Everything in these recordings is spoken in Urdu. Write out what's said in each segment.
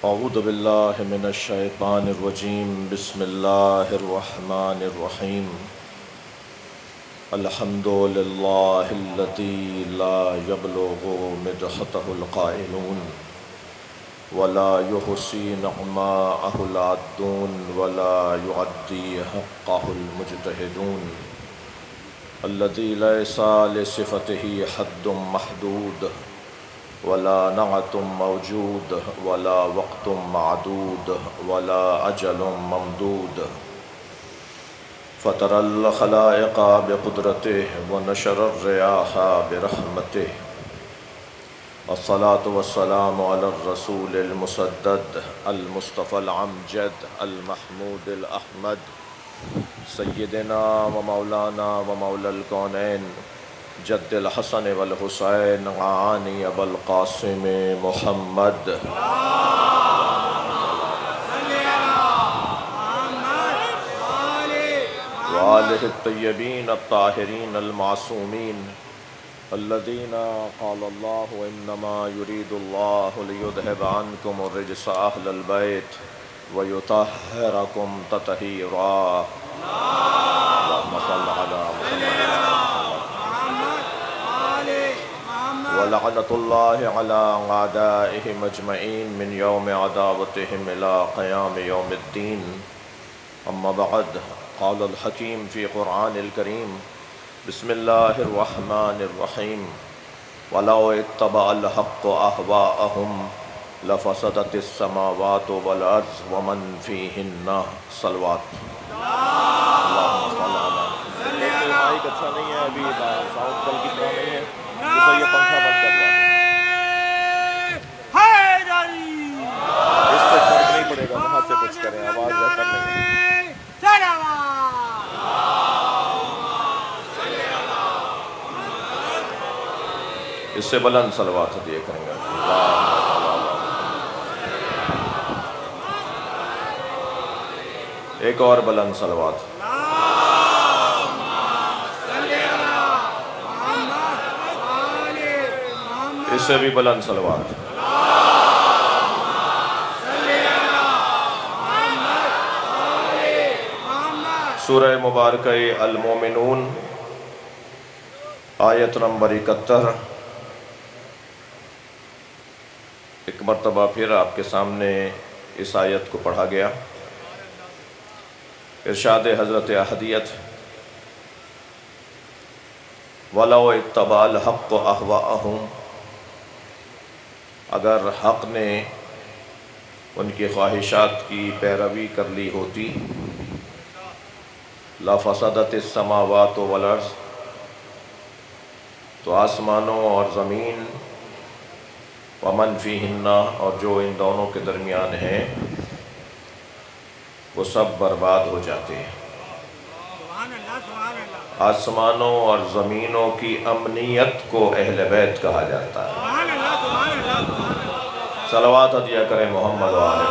اعوذ باللہ من الشیطان الرجیم بسم اللہ الرحمن الرحیم الحمد للہ الذی لا یبلغ مدحتہ القائلون ولا یحصی نعماءہ العادون ولا یعدی حقہ المجتہدون الذی لیس لصفتہ حد محدود ولا نعت موجود ولا وقت معدود ولا اجل ممدود فطر الخلائق بقدرته ونشر الرياح برحمته الصلاة والسلام على الرسول المسدد المصطفى العمجد المحمود الأحمد سيدنا ومولانا ومولى الكونين جد الحسن والحسین عانی ابو القاسم محمد وآلہ الطیبین الطاہرین المعصومین الذین قال اللہ انما يريد اللہ لیذہب عنکم الرجس اہل البیت ویطہرکم تطہیرا اللہم صل علی محمد ولعنة الله على أعدائهم أجمعين من يوم عداوتهم إلى قيام يوم الدين أما بعد قال الحكيم في قرآن الكريم بسم الله الرحمن الرحيم ولو اتبع الحق أهواءهم لفسدت السماوات والأرض ومن فيهن صلوات اللهم صل على مائک اچھا نہیں ہے ابھی ساؤنڈ کل کی طرح نہیں ہے اسے یہ پنکھا بند کر دو اس سے فرق نہیں پڑے گا وہاں سے کچھ کریں آواز بہتر نہیں ہے اس سے بلند صلوات دیا کریں گے ایک اور بلند صلوات اس سے بھی بلند صلوات سورہ مبارکہ المومنون آیت نمبر 71 ایک مرتبہ پھر آپ کے سامنے اس آیت کو پڑھا گیا ارشاد حضرت احدیت وَلَوْ اتَّبَعَ الْحَقُّ أَهْوَاءَهُمْ اگر حق نے ان کی خواہشات کی پیروی کر لی ہوتی لَفَسَدَتِ السَّمَاوَاتُ وَالْأَرْضُ تو آسمانوں اور زمین وَمَنْ فِيهِنَّ اور جو ان دونوں کے درمیان ہیں وہ سب برباد ہو جاتے ہیں آسمانوں اور زمینوں کی امنیت کو اہل بیت کہا جاتا ہے صلوات عطیہ کریں محمد وآلہ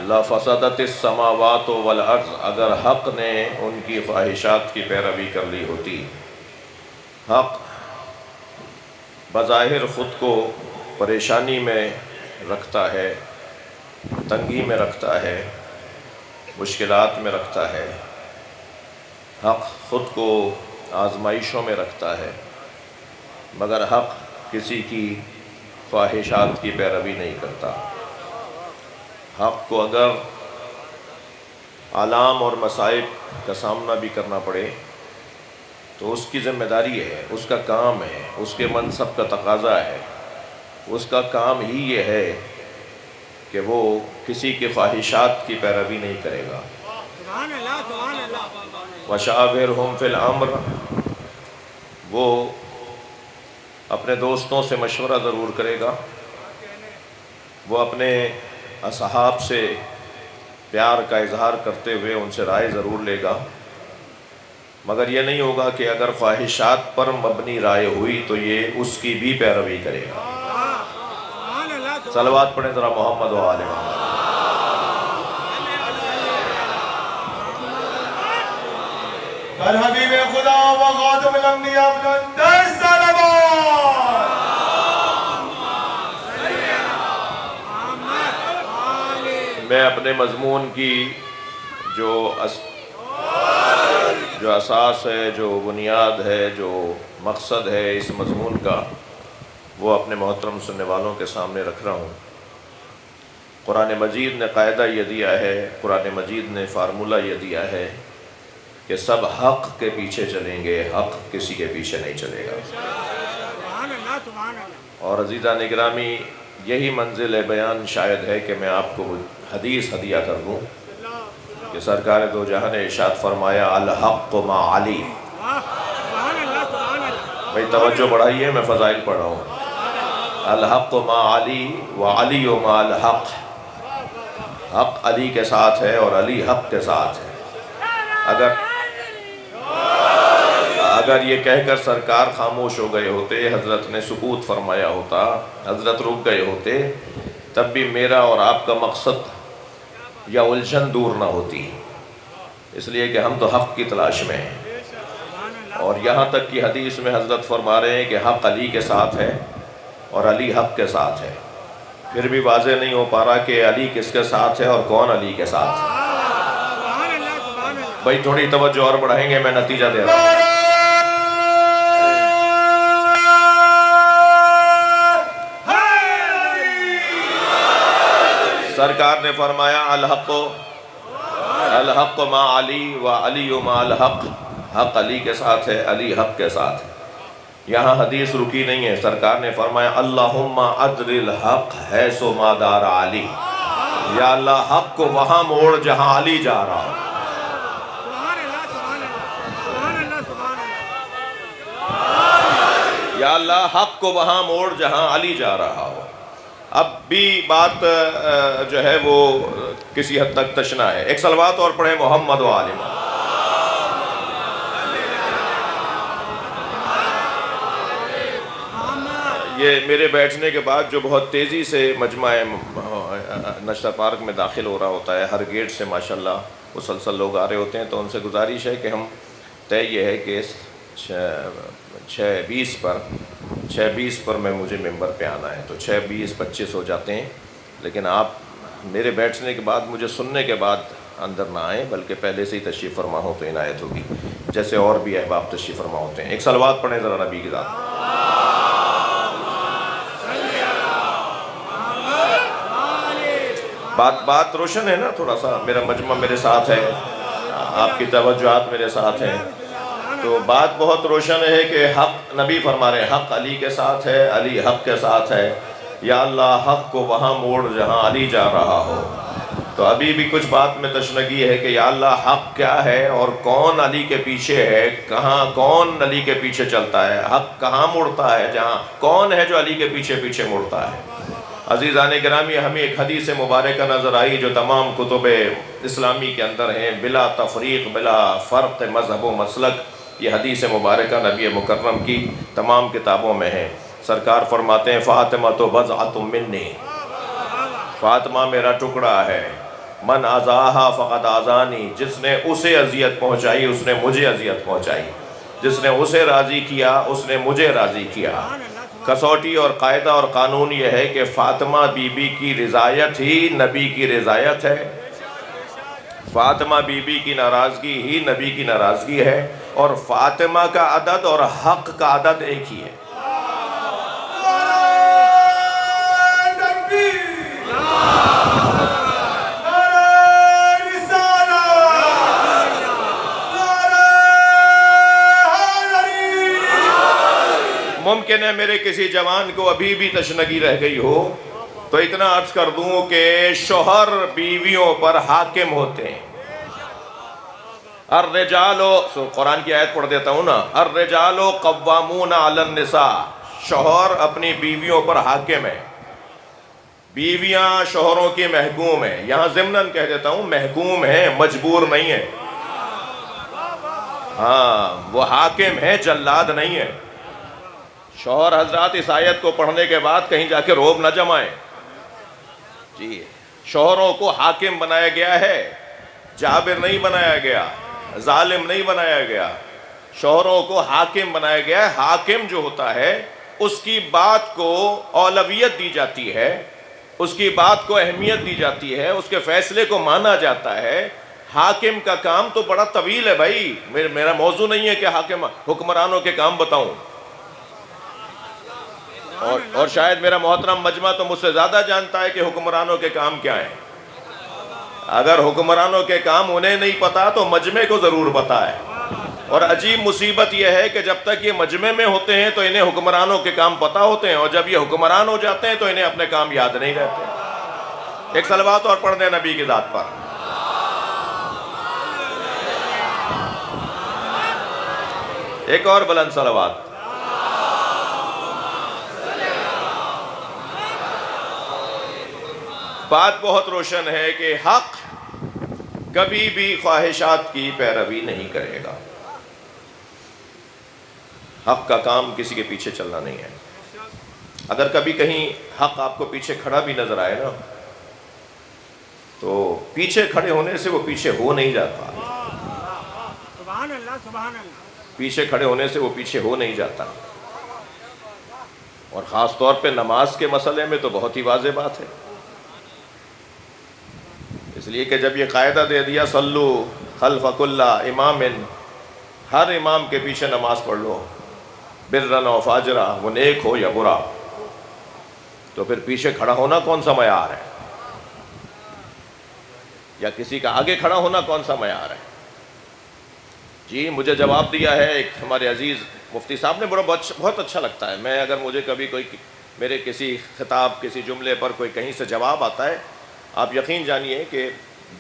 لَفَسَدَتِ السَّمَاوَاتُ وَالْأَرْضُ اگر حق نے ان کی خواہشات کی پیروی کر لی ہوتی حق بظاہر خود کو پریشانی میں رکھتا ہے تنگی میں رکھتا ہے مشکلات میں رکھتا ہے حق خود کو آزمائشوں میں رکھتا ہے مگر حق کسی کی خواہشات کی پیروی نہیں کرتا حق کو اگر آلام اور مصائب کا سامنا بھی کرنا پڑے تو اس کی ذمہ داری ہے اس کا کام ہے اس کے منصب کا تقاضا ہے اس کا کام ہی یہ ہے کہ وہ کسی کی خواہشات کی پیروی نہیں کرے گا وَشَاوِرْهُمْ فِي الْأَمْرِ وہ اپنے دوستوں سے مشورہ ضرور کرے گا وہ اپنے اصحاب سے پیار کا اظہار کرتے ہوئے ان سے رائے ضرور لے گا مگر یہ نہیں ہوگا کہ اگر خواہشات پر مبنی رائے ہوئی تو یہ اس کی بھی پیروی کرے گا صلوات پڑھیں ذرا محمد وآلہ محمد الحبیب خدا و خاتم الانبیاء اپنے مضمون کی جو اساس ہے، جو بنیاد ہے، جو مقصد ہے اس مضمون کا، وہ اپنے محترم سننے والوں کے سامنے رکھ رہا ہوں۔ قرآن مجید نے قاعدہ یہ دیا ہے، قرآن مجید نے فارمولہ یہ دیا ہے کہ سب حق کے پیچھے چلیں گے، حق کسی کے پیچھے نہیں چلے گا۔ اور عزیزان گرامی، یہی منزل بیان شاید ہے کہ میں آپ کو حدیث ہدیہ کر دوں کہ سرکار دو جہاں نے ارشاد فرمایا الحق مع علی۔ بھئی توجہ بڑھائیے، میں فضائل پڑھ رہا ہوں۔ الحق مع علی وعلی مع الحق، حق علی کے ساتھ ہے اور علی حق کے ساتھ ہے۔ اگر یہ کہہ کر سرکار خاموش ہو گئے ہوتے، حضرت نے سکوت فرمایا ہوتا، حضرت رک گئے ہوتے، تب بھی میرا اور آپ کا مقصد یا الجھن دور نہ ہوتی، اس لیے کہ ہم تو حق کی تلاش میں ہیں۔ اور یہاں تک کہ حدیث میں حضرت فرما رہے ہیں کہ حق علی کے ساتھ ہے اور علی حق کے ساتھ ہے، پھر بھی واضح نہیں ہو پا رہا کہ علی کس کے ساتھ ہے اور کون علی کے ساتھ ہے۔ بھائی تھوڑی توجہ اور بڑھائیں گے، میں نتیجہ دے رہا ہوں۔ سرکار نے فرمایا الحق مع علی وعلی مع الحق، حق علی کے ساتھ ہے، علی حق کے ساتھ ہے۔ یہاں حدیث رکی نہیں ہے، سرکار نے فرمایا اللہم ادر الحق حیث ما دار علی، یا اللہ حق کو وہاں موڑ جہاں علی جا رہا ہو۔ یا اللہ حق کو وہاں موڑ جہاں علی جا رہا ہو۔ اب بھی بات جو ہے وہ کسی حد تک تشنا ہے۔ ایک صلوات اور پڑھیں محمد و آل محمد۔ یہ میرے بیٹھنے کے بعد جو بہت تیزی سے مجمع نشتر پارک میں داخل ہو رہا ہوتا ہے، ہر گیٹ سے ماشاءاللہ مسلسل لوگ آ رہے ہوتے ہیں، تو ان سے گزارش ہے کہ ہم طے یہ ہے کہ 6:20 پر میں مجھے ممبر پہ آنا ہے، تو 6:20-25 ہو جاتے ہیں، لیکن آپ میرے بیٹھنے کے بعد مجھے سننے کے بعد اندر نہ آئیں، بلکہ پہلے سے ہی تشریف فرما ہو تو عنایت ہوگی، جیسے اور بھی احباب تشریف فرما ہوتے ہیں۔ ایک صلوات پڑھیں ذرا نبی کی ذات۔ بات روشن ہے نا؟ تھوڑا سا میرا مجمع میرے ساتھ ہے، آپ کی توجہات میرے ساتھ ہیں، تو بات بہت روشن ہے کہ حق، نبی فرما رہے ہیں حق علی کے ساتھ ہے، علی حق کے ساتھ ہے، یا اللہ حق کو وہاں موڑ جہاں علی جا رہا ہو۔ تو ابھی بھی کچھ بات میں تشنگی ہے کہ یا اللہ حق کیا ہے اور کون علی کے پیچھے ہے، کہاں کون علی کے پیچھے چلتا ہے، حق کہاں مڑتا ہے، جہاں کون ہے جو علی کے پیچھے پیچھے مڑتا ہے۔ عزیزان گرامی، ہمیں ایک حدیث مبارکہ نظر آئی جو تمام کتب اسلامی کے اندر ہیں، بلا تفریق، بلا فرق مذہب و مسلک، یہ حدیث مبارکہ نبی مکرم کی تمام کتابوں میں ہے۔ سرکار فرماتے ہیں فاطمہ تو بضعۃ منی، فاطمہ میرا ٹکڑا ہے، من اذاہا فقد اذانی، جس نے اسے اذیت پہنچائی اس نے مجھے اذیت پہنچائی، جس نے اسے راضی کیا اس نے مجھے راضی کیا۔ کسوٹی اور قاعدہ اور قانون یہ ہے کہ فاطمہ بی بی کی رضایت ہی نبی کی رضایت ہے، فاطمہ بی بی کی ناراضگی ہی نبی کی ناراضگی ہے، اور فاطمہ کا عدد اور حق کا عدد ایک ہی ہے۔ ممکن ہے میرے کسی جوان کو ابھی بھی تشنگی رہ گئی ہو تو اتنا عرض کر دوں کہ شوہر بیویوں پر حاکم ہوتے ہیں۔ الرجال، قرآن کی آیت پڑھ دیتا ہوں نا، الرجال قوامون علی النساء، شوہر اپنی بیویوں پر حاکم ہے، بیویاں شوہروں کی محکوم ہیں۔ یہاں ضمناً کہہ دیتا ہوں محکوم ہیں، مجبور نہیں ہے، ہاں وہ حاکم ہے، جلاد نہیں ہے۔ شوہر حضرات اس آیت کو پڑھنے کے بعد کہیں جا کے روب نہ جمائیں جی، شوہروں کو حاکم بنایا گیا ہے، جابر نہیں بنایا گیا، ظالم نہیں بنایا گیا، شوہروں کو حاکم بنایا گیا ہے۔ حاکم جو ہوتا ہے اس کی بات کو اولویت دی جاتی ہے، اس کی بات کو اہمیت دی جاتی ہے، اس کے فیصلے کو مانا جاتا ہے۔ حاکم کا کام تو بڑا طویل ہے بھائی، میرا موضوع نہیں ہے کہ حکمرانوں کے کام بتاؤں، اور شاید میرا محترم مجمع تو مجھ سے زیادہ جانتا ہے کہ حکمرانوں کے کام کیا ہیں۔ اگر حکمرانوں کے کام انہیں نہیں پتا تو مجمع کو ضرور پتا ہے۔ اور عجیب مصیبت یہ ہے کہ جب تک یہ مجمع میں ہوتے ہیں تو انہیں حکمرانوں کے کام پتا ہوتے ہیں، اور جب یہ حکمران ہو جاتے ہیں تو انہیں اپنے کام یاد نہیں رہتے۔ ایک صلوات اور پڑھ دیں نبی کی ذات پر۔ ایک اور بلند صلوات۔ بات بہت روشن ہے کہ حق کبھی بھی خواہشات کی پیروی نہیں کرے گا۔ حق کا کام کسی کے پیچھے چلنا نہیں ہے۔ اگر کبھی کہیں حق آپ کو پیچھے کھڑا بھی نظر آئے نا، تو پیچھے کھڑے ہونے سے وہ پیچھے ہو نہیں جاتا۔ سبحان اللہ، سبحان اللہ۔ پیچھے کھڑے ہونے سے وہ پیچھے ہو نہیں جاتا، اور خاص طور پہ نماز کے مسئلے میں تو بہت ہی واضح بات ہے۔ اس لیے کہ جب یہ قاعدہ دے دیا صلو خلف کل امام، ہر امام کے پیچھے نماز پڑھ لو، برًا و فاجرا، وہ نیک ہو یا برا، تو پھر پیچھے کھڑا ہونا کون سا معیار ہے، یا کسی کا آگے کھڑا ہونا کون سا معیار ہے؟ جی مجھے جواب دیا ہے ایک ہمارے عزیز مفتی صاحب نے، بہت اچھا لگتا ہے۔ میں اگر مجھے کبھی کوئی میرے کسی خطاب، کسی جملے پر کوئی کہیں سے جواب آتا ہے، آپ یقین جانیے کہ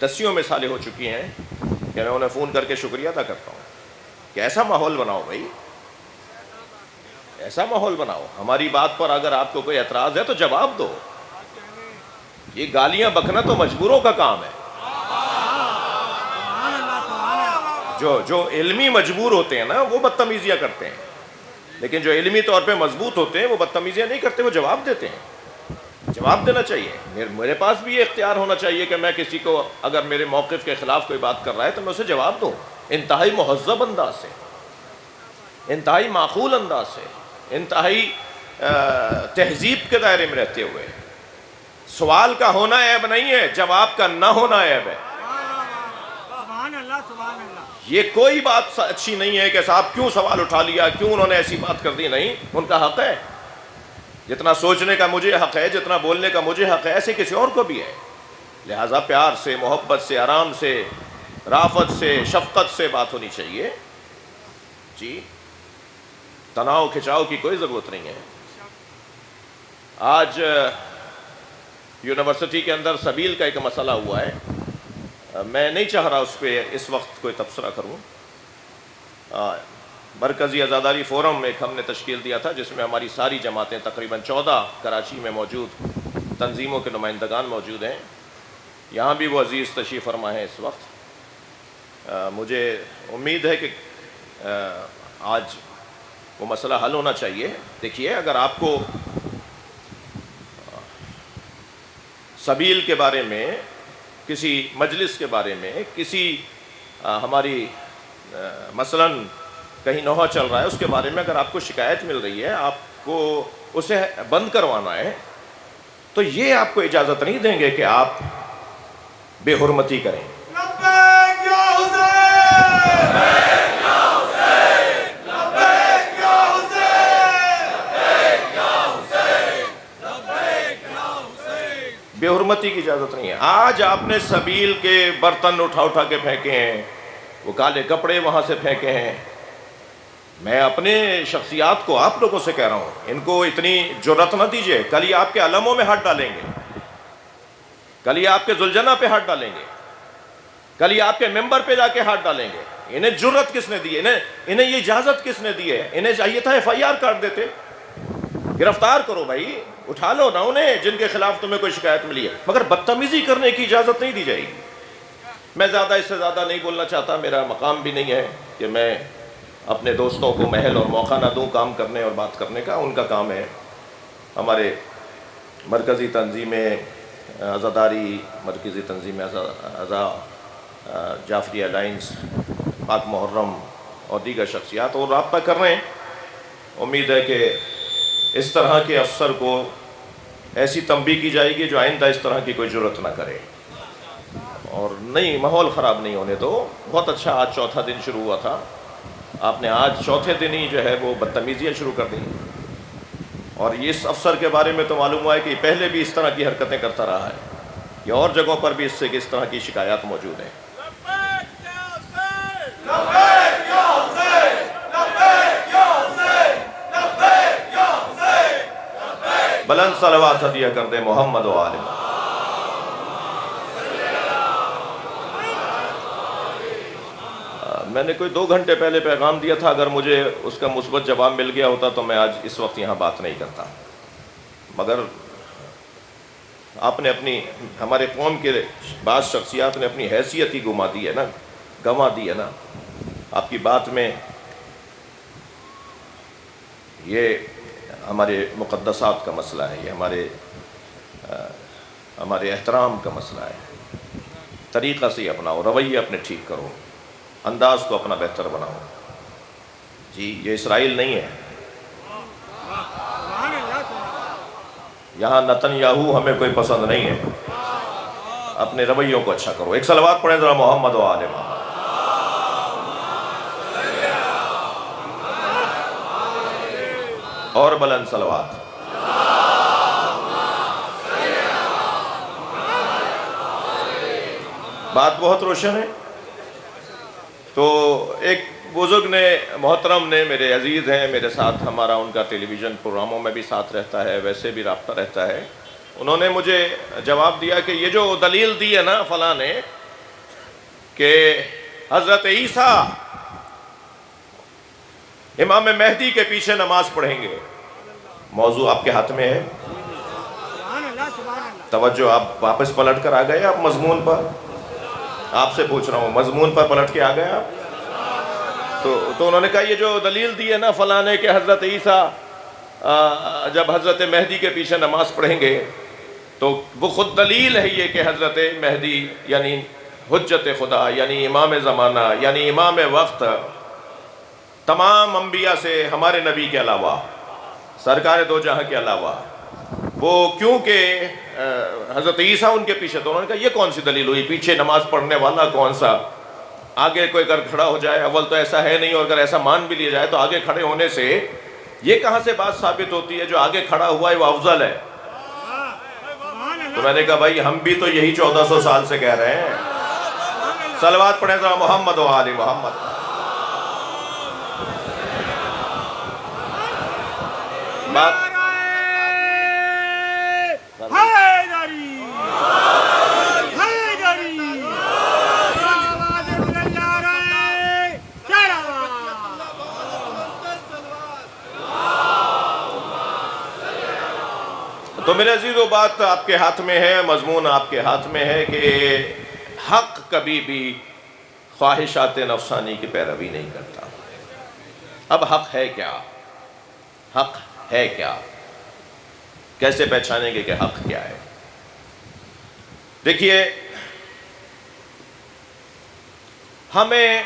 دسیوں مثالیں ہو چکی ہیں کہ میں انہیں فون کر کے شکریہ ادا کرتا ہوں کہ ایسا ماحول بناؤ بھائی، ایسا ماحول بناؤ۔ ہماری بات پر اگر آپ کو کوئی اعتراض ہے تو جواب دو۔ یہ گالیاں بکنا تو مجبوروں کا کام ہے۔ جو علمی مجبور ہوتے ہیں نا وہ بدتمیزیاں کرتے ہیں، لیکن جو علمی طور پہ مضبوط ہوتے ہیں وہ بدتمیزیاں نہیں کرتے، وہ جواب دیتے ہیں۔ جواب دینا چاہیے۔ میرے پاس بھی یہ اختیار ہونا چاہیے کہ میں کسی کو اگر میرے موقف کے خلاف کوئی بات کر رہا ہے تو میں اسے جواب دوں، انتہائی مہذب انداز سے، انتہائی معقول انداز سے، انتہائی تہذیب کے دائرے میں رہتے ہوئے۔ سوال کا ہونا عیب نہیں ہے، جواب کا نہ ہونا عیب ہے۔ سبحان اللہ، سبحان اللہ۔ یہ کوئی بات اچھی نہیں ہے کہ صاحب کیوں سوال اٹھا لیا، کیوں انہوں نے ایسی بات کر دی۔ نہیں، ان کا حق ہے، جتنا سوچنے کا مجھے حق ہے، جتنا بولنے کا مجھے حق ہے، ایسے کسی اور کو بھی ہے۔ لہٰذا پیار سے، محبت سے، آرام سے، رافت سے، شفقت سے بات ہونی چاہیے۔ جی تناؤ کھچاؤ کی کوئی ضرورت نہیں ہے۔ آج یونیورسٹی کے اندر سبیل کا ایک مسئلہ ہوا ہے، میں نہیں چاہ رہا اس پہ اس وقت کوئی تبصرہ کروں۔ مرکزی عزاداری فورم ایک ہم نے تشکیل دیا تھا جس میں ہماری ساری جماعتیں، تقریباً 14 کراچی میں موجود تنظیموں کے نمائندگان موجود ہیں، یہاں بھی وہ عزیز تشریف فرما ہیں اس وقت۔ مجھے امید ہے کہ آج وہ مسئلہ حل ہونا چاہیے۔ دیکھیے، اگر آپ کو سبیل کے بارے میں، کسی مجلس کے بارے میں، کسی ہماری مثلاً کہیں نوحہ چل رہا ہے اس کے بارے میں اگر آپ کو شکایت مل رہی ہے، آپ کو اسے بند کروانا ہے، تو یہ آپ کو اجازت نہیں دیں گے کہ آپ بے حرمتی کریں۔ لبیک یا حسین، لبیک یا حسین، لبیک یا حسین، لبیک یا حسین، لبیک یا حسین۔ بے حرمتی کی اجازت نہیں ہے۔ آج آپ نے سبیل کے برتن اٹھا اٹھا کے پھینکے ہیں، وہ کالے کپڑے وہاں سے پھینکے ہیں۔ میں اپنے شخصیات کو آپ لوگوں سے کہہ رہا ہوں، ان کو اتنی جرأت نہ دیجیے۔ کل یہ آپ کے علموں میں ہاتھ ڈالیں گے، کل یہ آپ کے ذوالجناح پہ ہاتھ ڈالیں گے، کل یہ آپ کے ممبر پہ جا کے ہاتھ ڈالیں گے۔ انہیں جرأت کس نے دی ہے؟ انہیں یہ اجازت کس نے دی ہے؟ انہیں چاہیے تھا FIR کاٹ دیتے، گرفتار کرو بھائی، اٹھا لو نا انہیں جن کے خلاف تمہیں کوئی شکایت ملی ہے، مگر بدتمیزی کرنے کی اجازت نہیں دی جائے گی۔ میں زیادہ اس سے زیادہ نہیں بولنا چاہتا، میرا مقام بھی نہیں ہے کہ میں اپنے دوستوں کو محل اور موقع نہ دوں کام کرنے اور بات کرنے کا، ان کا کام ہے۔ ہمارے مرکزی تنظیم عزاداری، مرکزی تنظیم عزا، جعفری الائنس، پاک محرم اور دیگر شخصیات اور رابطہ کر رہے ہیں۔ امید ہے کہ اس طرح کے افسر کو ایسی تنبیہ کی جائے گی جو آئندہ اس طرح کی کوئی جرت نہ کرے، اور نہیں ماحول خراب نہیں ہونے دو۔ بہت اچھا، آج چوتھا دن شروع ہوا تھا، آپ نے آج چوتھے دن ہی جو ہے وہ بدتمیزیاں شروع کر دیں، اور اس افسر کے بارے میں تو معلوم ہوا ہے کہ پہلے بھی اس طرح کی حرکتیں کرتا رہا ہے، یا اور جگہوں پر بھی اس سے اس طرح کی شکایات موجود ہیں۔ بلند صلوات ہدیہ کر دے محمد و آل محمد۔ میں نے کوئی 2 گھنٹے پہلے پیغام دیا تھا، اگر مجھے اس کا مثبت جواب مل گیا ہوتا تو میں آج اس وقت یہاں بات نہیں کرتا، مگر آپ نے ہمارے قوم کے بعض شخصیات نے اپنی حیثیت ہی گنوا دی ہے نا۔ آپ کی بات میں یہ ہمارے مقدسات کا مسئلہ ہے، یہ ہمارے احترام کا مسئلہ ہے۔ طریقہ سے اپناؤ، رویے اپنے ٹھیک کرو، انداز کو اپنا بہتر بناؤ۔ جی یہ اسرائیل نہیں ہے، یہاں نتن یاہو ہمیں کوئی پسند نہیں ہے، اپنے رویوں کو اچھا کرو۔ ایک صلوات پڑھیں ذرا محمد و آل محمد۔ اور بلند صلوات۔ بات بہت روشن ہے۔ تو ایک بزرگ نے، محترم نے، میرے عزیز ہیں، میرے ساتھ ہمارا ان کا ٹیلی ویژن پروگراموں میں بھی ساتھ رہتا ہے، ویسے بھی رابطہ رہتا ہے، انہوں نے مجھے جواب دیا کہ یہ جو دلیل دی ہے نا فلاں نے کہ حضرت عیسیٰ امام مہدی کے پیچھے نماز پڑھیں گے، موضوع آپ کے ہاتھ میں ہے، توجہ آپ واپس پلٹ کر آ گئے، آپ مضمون پر، آپ سے پوچھ رہا ہوں مضمون پر پلٹ کے آ گئے آپ؟ تو انہوں نے کہا یہ جو دلیل دی ہے نا فلاں نے کہ حضرت عیسیٰ جب حضرت مہدی کے پیچھے نماز پڑھیں گے تو وہ خود دلیل ہے یہ کہ حضرت مہدی یعنی حجت خدا، یعنی امام زمانہ، یعنی امام وقت، تمام انبیاء سے ہمارے نبی کے علاوہ، سرکار دو جہاں کے علاوہ، وہ کیونکہ حضرت عیسیٰ ان کے پیچھے، تو انہوں نے کہا یہ کون سی دلیل ہوئی؟ پیچھے نماز پڑھنے والا کون سا؟ آگے کوئی اگر کھڑا ہو جائے، اول تو ایسا ہے نہیں، اور اگر ایسا مان بھی لیا جائے تو آگے کھڑے ہونے سے یہ کہاں سے بات ثابت ہوتی ہے جو آگے کھڑا ہوا ہے وہ افضل ہے؟ تو میں نے کہا بھائی ہم بھی تو یہی 1400 سال سے کہہ رہے ہیں۔ صلوات پڑھیں ذرا محمد و آل محمد۔ بات تو میرے عزیزو بات آپ کے ہاتھ میں ہے، مضمون آپ کے ہاتھ میں ہے کہ حق کبھی بھی خواہشات نفسانی کی پیروی نہیں کرتا۔ اب حق ہے کیا؟ حق ہے کیا؟ کیسے پہچانیں گے کہ حق کیا ہے؟ دیکھیے، ہمیں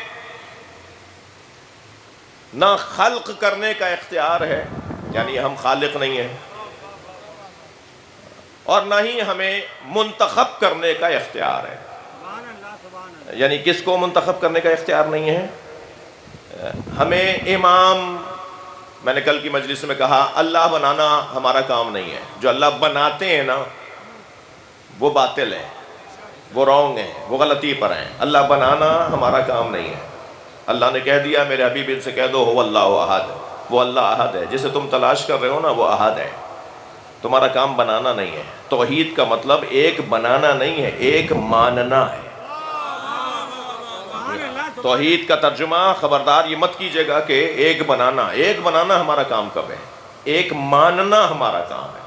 نہ خلق کرنے کا اختیار ہے، یعنی ہم خالق نہیں ہیں، اور نہ ہی ہمیں منتخب کرنے کا اختیار ہے۔ یعنی کس کو منتخب کرنے کا اختیار نہیں ہے؟ ہمیں امام، میں نے کل کی مجلس میں کہا اللہ بنانا ہمارا کام نہیں ہے، جو اللہ بناتے ہیں نا وہ باطل ہیں، وہ رونگ ہیں، وہ غلطی پر ہیں، اللہ بنانا ہمارا کام نہیں ہے۔ اللہ نے کہہ دیا میرے حبیب ان سے کہہ دو هو اللہ احد، وہ اللہ احد ہے، جسے تم تلاش کر رہے ہو نا وہ احد ہے، تمہارا کام بنانا نہیں ہے۔ توحید کا مطلب ایک بنانا نہیں ہے، ایک ماننا ہے۔ توحید کا ترجمہ خبردار یہ مت کیجئے گا کہ ایک بنانا ہمارا کام کب ہے، ایک ماننا ہمارا کام ہے۔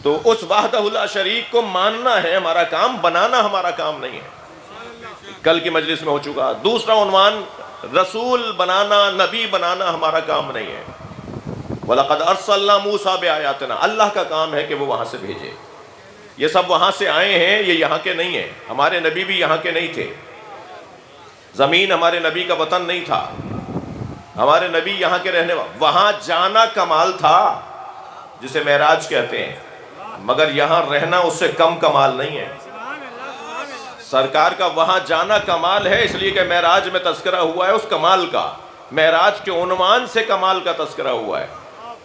تو اس وحدہ لا شریک کو ماننا ہے ہمارا کام، بنانا ہمارا کام نہیں ہے، کل کی مجلس میں ہو چکا۔ دوسرا عنوان، رسول بنانا، نبی بنانا ہمارا کام نہیں ہے۔ وَلَقَدْ أَرْسَلْنَا مُوسَىٰ بِآيَاتِنَا، اللہ کا کام ہے کہ وہ وہاں سے بھیجے۔ یہ سب وہاں سے آئے ہیں، یہ یہاں کے نہیں ہیں، ہمارے نبی بھی یہاں کے نہیں تھے، زمین ہمارے نبی کا وطن نہیں تھا، ہمارے نبی یہاں کے رہنے والے، وہاں جانا کمال تھا، جسے معراج کہتے ہیں، مگر یہاں رہنا اس سے کم کمال نہیں ہے۔ سرکار کا وہاں جانا کمال ہے، اس لیے کہ معراج میں تذکرہ ہوا ہے اس کمال کا، معراج کے عنوان سے کمال کا تذکرہ ہوا ہے۔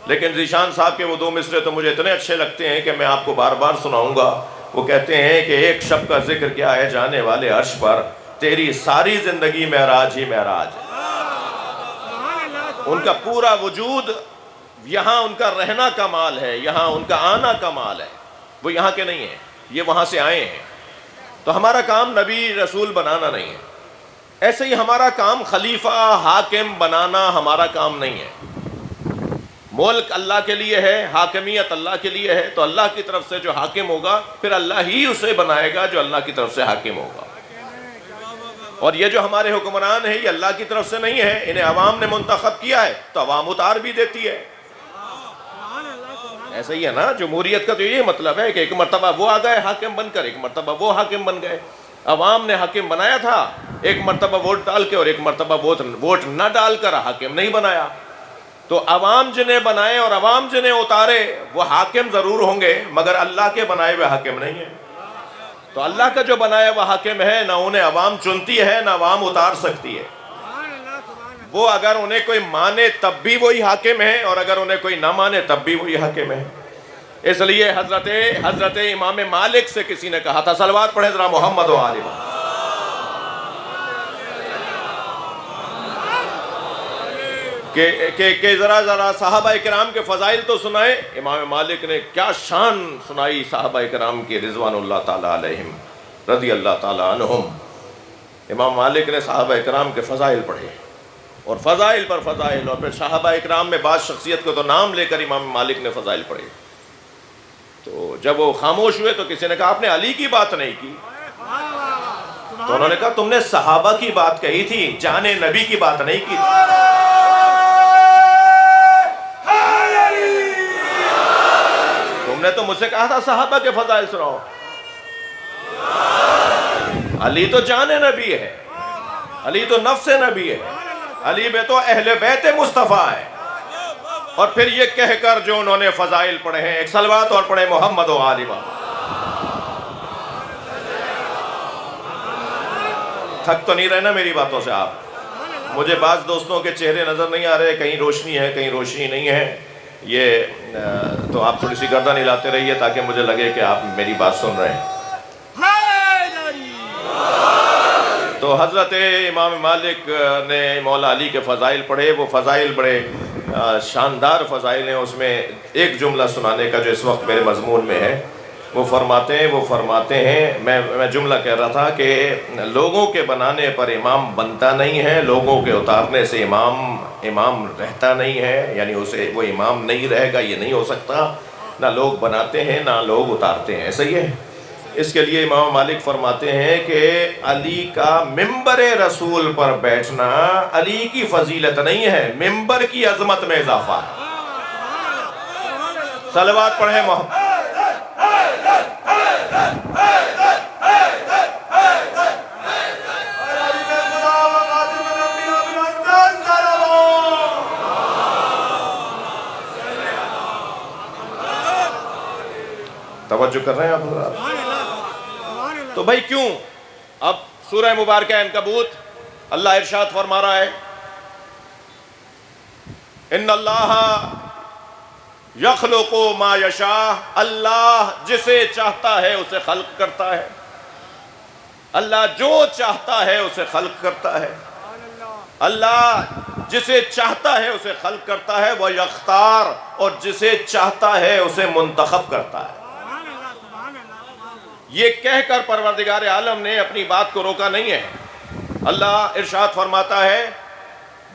لیکن ذیشان صاحب کے وہ دو مصرے تو مجھے اتنے اچھے لگتے ہیں کہ میں آپ کو بار بار سناؤں گا۔ وہ کہتے ہیں کہ ایک شب کا ذکر کیا ہے جانے والے عرش پر، تیری ساری زندگی معراج ہی معراج ہے۔ ان کا پورا وجود، یہاں ان کا رہنا کمال ہے، یہاں ان کا آنا کمال ہے، وہ یہاں کے نہیں ہیں، یہ وہاں سے آئے ہیں۔ تو ہمارا کام نبی رسول بنانا نہیں ہے، ایسے ہی ہمارا کام خلیفہ حاکم بنانا ہمارا کام نہیں ہے۔ ملک اللہ کے لیے ہے، حاکمیت اللہ کے لیے ہے، تو اللہ کی طرف سے جو حاکم ہوگا پھر اللہ ہی اسے بنائے گا جو اللہ کی طرف سے حاکم ہوگا۔ اور یہ جو ہمارے حکمران ہیں یہ اللہ کی طرف سے نہیں ہے، انہیں عوام نے منتخب کیا ہے تو عوام اتار بھی دیتی ہے۔ ایسا ہی ہے نا، جمہوریت کا تو یہ مطلب ہے کہ ایک مرتبہ وہ آ گئے حاکم بن کر، ایک مرتبہ وہ حاکم بن گئے۔ عوام نے حاکم بنایا تھا، ایک مرتبہ ووٹ ڈال کے اور ایک مرتبہ ووٹ نہ ڈال کر حاکم نہیں بنایا۔ تو عوام جنہیں بنائے اور عوام جنہیں اتارے وہ حاکم ضرور ہوں گے، مگر اللہ کے بنائے ہوئے حاکم نہیں ہیں۔ تو اللہ کا جو بنایا ہوا حاکم ہے، نہ انہیں عوام چنتی ہے نہ عوام اتار سکتی ہے۔ وہ اگر انہیں کوئی مانے تب بھی وہی حاکم ہے، اور اگر انہیں کوئی نہ مانے تب بھی وہی حاکم ہے۔ اس لیے حضرت امام مالک سے کسی نے کہا تھا، صلوات پڑھیں ذرا محمد و آل محمد، کہ ذرا صحابہ کرام کے فضائل تو سنائے۔ امام مالک نے کیا شان سنائی صحابہ کرام کی، رضوان اللہ تعالیٰ علیہم، رضی اللہ تعالیٰ عنہم۔ امام مالک نے صحابہ کرام کے فضائل پڑھے، اور فضائل پر فضائل، اور پھر صحابہ کرام میں بعض شخصیت کو تو نام لے کر امام مالک نے فضائل پڑھے۔ تو جب وہ خاموش ہوئے تو کسی نے کہا آپ نے علی کی بات نہیں کی، تو انہوں نے کہا تم نے صحابہ کی بات کہی تھی، جان نبی کی بات نہیں کی تھی۔ تم نے تو مجھ سے کہا تھا صحابہ کے فضائل سناؤ۔ علی تو جان نبی ہے، علی تو نفس نبی ہے، علی میں تو اہل بیت مصطفیٰ ہے۔ اور پھر یہ کہہ کر جو انہوں نے فضائل پڑھے ہیں، ایک صلوات اور پڑھے محمد و آل محمد۔ تھک تو نہیں رہے نا میری باتوں سے آپ؟ مجھے بعض دوستوں کے چہرے نظر نہیں آ رہے، کہیں روشنی ہے کہیں روشنی نہیں ہے، یہ تو آپ تھوڑی سی گردن ہلاتے رہیے تاکہ مجھے لگے کہ آپ میری بات سن رہے ہیں۔ تو حضرت امام مالک نے مولا علی کے فضائل پڑھے، وہ فضائل بڑے شاندار فضائل ہیں۔ اس میں ایک جملہ سنانے کا جو اس وقت میرے مضمون میں ہے، وہ فرماتے ہیں میں جملہ کہہ رہا تھا کہ لوگوں کے بنانے پر امام بنتا نہیں ہے، لوگوں کے اتارنے سے امام رہتا نہیں ہے، یعنی اسے وہ امام نہیں رہے گا، یہ نہیں ہو سکتا۔ نہ لوگ بناتے ہیں نہ لوگ اتارتے ہیں، ایسا ہی ہے۔ اس کے لیے امام مالک فرماتے ہیں کہ علی کا ممبر رسول پر بیٹھنا علی کی فضیلت نہیں ہے، ممبر کی عظمت میں اضافہ ہے۔ صلوات پڑھیں محمد۔ توجہ کر رہے ہیں آپ؟ تو بھائی کیوں؟ اب سورہ مبارکہ عنکبوت اللہ ارشاد فرما رہا ہے، ان اللہ یخلق ما یشاء، اللہ جسے چاہتا ہے اسے خلق کرتا ہے، اللہ جو چاہتا ہے اسے خلق کرتا ہے، اللہ جسے چاہتا ہے اسے خلق کرتا ہے، وہ یختار، اور جسے چاہتا ہے اسے منتخب کرتا ہے۔ یہ کہہ کر پروردگار عالم نے اپنی بات کو روکا نہیں ہے۔ اللہ ارشاد فرماتا ہے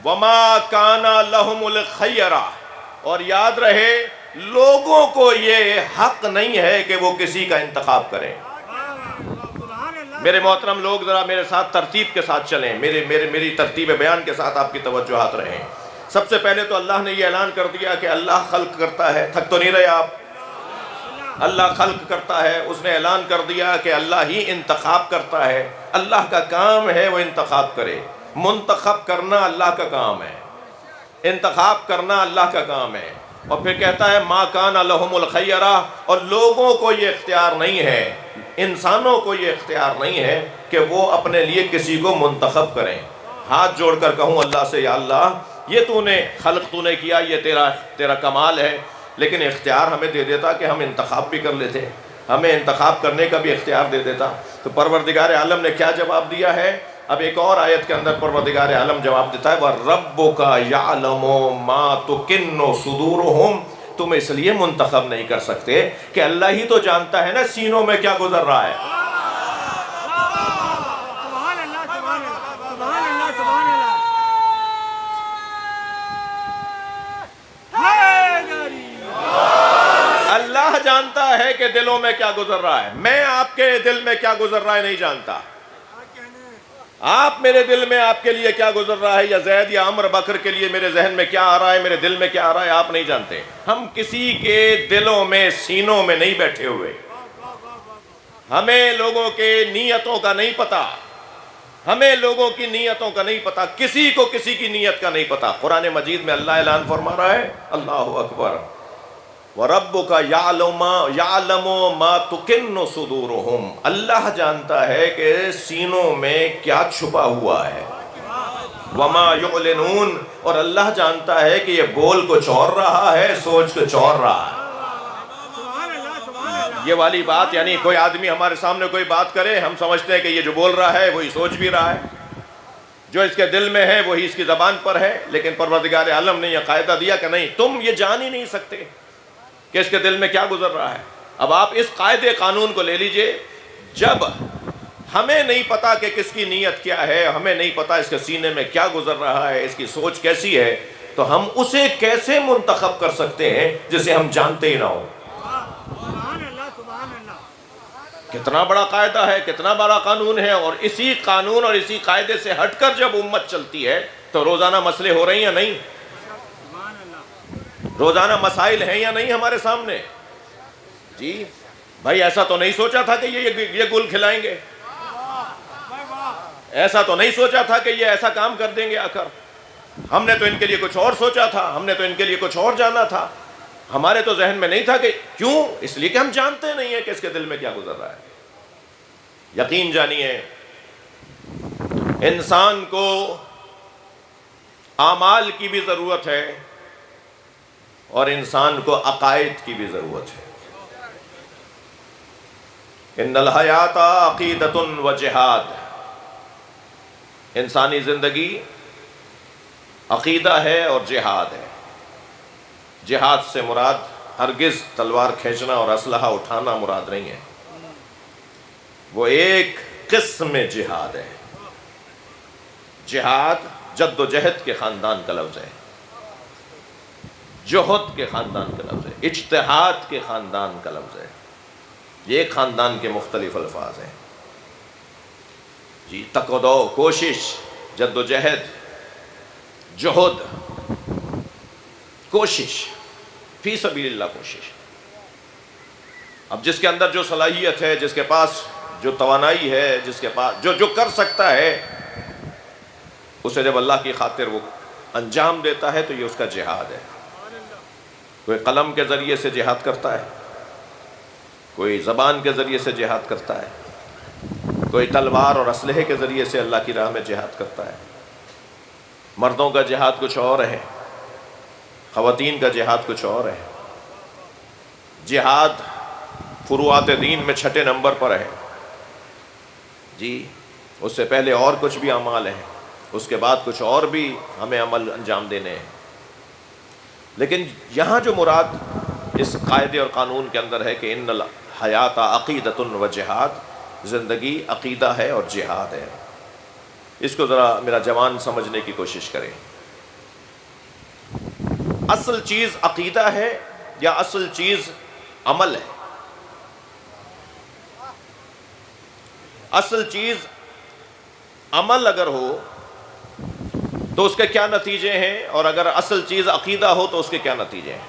وَمَا كَانَ لَهُمُ الْخِيَرَةُ، اور یاد رہے لوگوں کو یہ حق نہیں ہے کہ وہ کسی کا انتخاب کریں۔ میرے محترم لوگ ذرا میرے ساتھ ترتیب کے ساتھ چلیں، میری ترتیب بیان کے ساتھ آپ کی توجہات رہیں۔ سب سے پہلے تو اللہ نے یہ اعلان کر دیا کہ اللہ خلق کرتا ہے، تھک تو نہیں رہے آپ؟ اللہ خلق کرتا ہے، اس نے اعلان کر دیا کہ اللہ ہی انتخاب کرتا ہے، اللہ کا کام ہے وہ انتخاب کرے، منتخب کرنا اللہ کا کام ہے، انتخاب کرنا اللہ کا کام ہے۔ اور پھر کہتا ہے ما کان لہم الخیرہ، اور لوگوں کو یہ اختیار نہیں ہے، انسانوں کو یہ اختیار نہیں ہے کہ وہ اپنے لیے کسی کو منتخب کریں۔ ہاتھ جوڑ کر کہوں اللہ سے، یا اللہ یہ تو نے خلق تو نے کیا، یہ تیرا کمال ہے، لیکن اختیار ہمیں دے دیتا کہ ہم انتخاب بھی کر لیتے، ہمیں انتخاب کرنے کا بھی اختیار دے دیتا۔ تو پروردگار عالم نے کیا جواب دیا ہے؟ اب ایک اور آیت کے اندر پروردگار عالم جواب دیتا ہے وَرَبُّكَ يَعْلَمُ مَا تُكِنُّ صُدُورُهُمْ، تم اس لیے منتخب نہیں کر سکتے کہ اللہ ہی تو جانتا ہے نا سینوں میں کیا گزر رہا ہے۔ سبحان اللہ، سبحان اللہ، سبحان اللہ، سبحان اللہ۔ اللہ جانتا ہے کہ دلوں میں کیا گزر رہا ہے، میں آپ کے دل میں کیا گزر رہا ہے نہیں جانتا۔ آپ میرے دل میں آپ کے لیے کیا گزر رہا ہے، یا زید یا عمر بکر کے لیے میرے ذہن میں کیا آ رہا ہے، میرے دل میں کیا آ رہا ہے، آپ نہیں جانتے۔ ہم کسی کے دلوں میں سینوں میں نہیں بیٹھے ہوئے، ہمیں لوگوں کے نیتوں کا نہیں پتا، ہمیں لوگوں کی نیتوں کا نہیں پتا، کسی کو کسی کی نیت کا نہیں پتا۔ قرآن مجید میں اللہ اعلان فرما رہا ہے، اللہ اکبر، وَرَبُّكَ يَعْلَمُ مَا تُكِنُّ صُدُورُهُمْ، اللہ جانتا ہے کہ سینوں میں کیا چھپا ہوا ہے، وَمَا يُعْلِنُونَ، اور اللہ جانتا ہے کہ یہ بول کچھ اور رہا ہے، سوچ کچھ اور رہا ہے۔ یہ والی بات، یعنی کوئی آدمی ہمارے سامنے کوئی بات کرے، ہم سمجھتے ہیں کہ یہ جو بول رہا ہے وہی سوچ بھی رہا ہے، جو اس کے دل میں ہے وہی اس کی زبان پر ہے، لیکن پروردگار عالم نے یہ قاعدہ دیا کہ نہیں، تم یہ جان ہی نہیں سکتے کہ اس کے دل میں کیا گزر رہا ہے۔ اب آپ اس قاعدے قانون کو لے لیجئے، جب ہمیں نہیں پتا کہ کس کی نیت کیا ہے، ہمیں نہیں پتا اس کے سینے میں کیا گزر رہا ہے، اس کی سوچ کیسی ہے، تو ہم اسے کیسے منتخب کر سکتے ہیں جسے ہم جانتے ہی نہ ہوں۔ کتنا بڑا قاعدہ ہے، کتنا بڑا قانون ہے، اور اسی قانون اور اسی قاعدے سے ہٹ کر جب امت چلتی ہے تو روزانہ مسئلے ہو رہے ہیں یا نہیں، روزانہ مسائل ہیں یا نہیں ہمارے سامنے۔ جی بھائی، ایسا تو نہیں سوچا تھا کہ یہ گل کھلائیں گے، ایسا تو نہیں سوچا تھا کہ یہ ایسا کام کر دیں گے آ کر، ہم نے تو ان کے لیے کچھ اور سوچا تھا، ہم نے تو ان کے لیے کچھ اور جانا تھا، ہمارے تو ذہن میں نہیں تھا کہ کیوں، اس لیے کہ ہم جانتے نہیں ہیں کہ اس کے دل میں کیا گزر رہا ہے۔ یقین جانیے، انسان کو اعمال کی بھی ضرورت ہے اور انسان کو عقائد کی بھی ضرورت ہے۔ ان الحیات عقیدۃ و جہاد، انسانی زندگی عقیدہ ہے اور جہاد ہے۔ جہاد سے مراد ہرگز تلوار کھینچنا اور اسلحہ اٹھانا مراد نہیں ہے، وہ ایک قسم جہاد ہے۔ جہاد جد و جہد کے خاندان کا لفظ ہے، جہد کے خاندان کا لفظ ہے، اجتہاد کے خاندان کا لفظ ہے، یہ ایک خاندان کے مختلف الفاظ ہیں۔ جی، تقدو، کوشش، جد و جہد، جہد، کوشش، فی سبیل اللہ کوشش۔ اب جس کے اندر جو صلاحیت ہے، جس کے پاس جو توانائی ہے، جس کے پاس جو کر سکتا ہے، اسے جب اللہ کی خاطر وہ انجام دیتا ہے تو یہ اس کا جہاد ہے۔ کوئی قلم کے ذریعے سے جہاد کرتا ہے، کوئی زبان کے ذریعے سے جہاد کرتا ہے، کوئی تلوار اور اسلحے کے ذریعے سے اللہ کی راہ میں جہاد کرتا ہے۔ مردوں کا جہاد کچھ اور ہے، خواتین کا جہاد کچھ اور ہے۔ جہاد فروعات دین میں 6 نمبر پر ہے۔ جی، اس سے پہلے اور کچھ بھی اعمال ہیں، اس کے بعد کچھ اور بھی ہمیں عمل انجام دینے ہیں، لیکن یہاں جو مراد اس قاعدے اور قانون کے اندر ہے کہ ان الحیات عقیدۃ و جہاد، زندگی عقیدہ ہے اور جہاد ہے، اس کو ذرا میرا جوان سمجھنے کی کوشش کریں۔ اصل چیز عقیدہ ہے یا اصل چیز عمل ہے؟ اصل چیز عمل اگر ہو تو اس کے کیا نتیجے ہیں، اور اگر اصل چیز عقیدہ ہو تو اس کے کیا نتیجے ہیں؟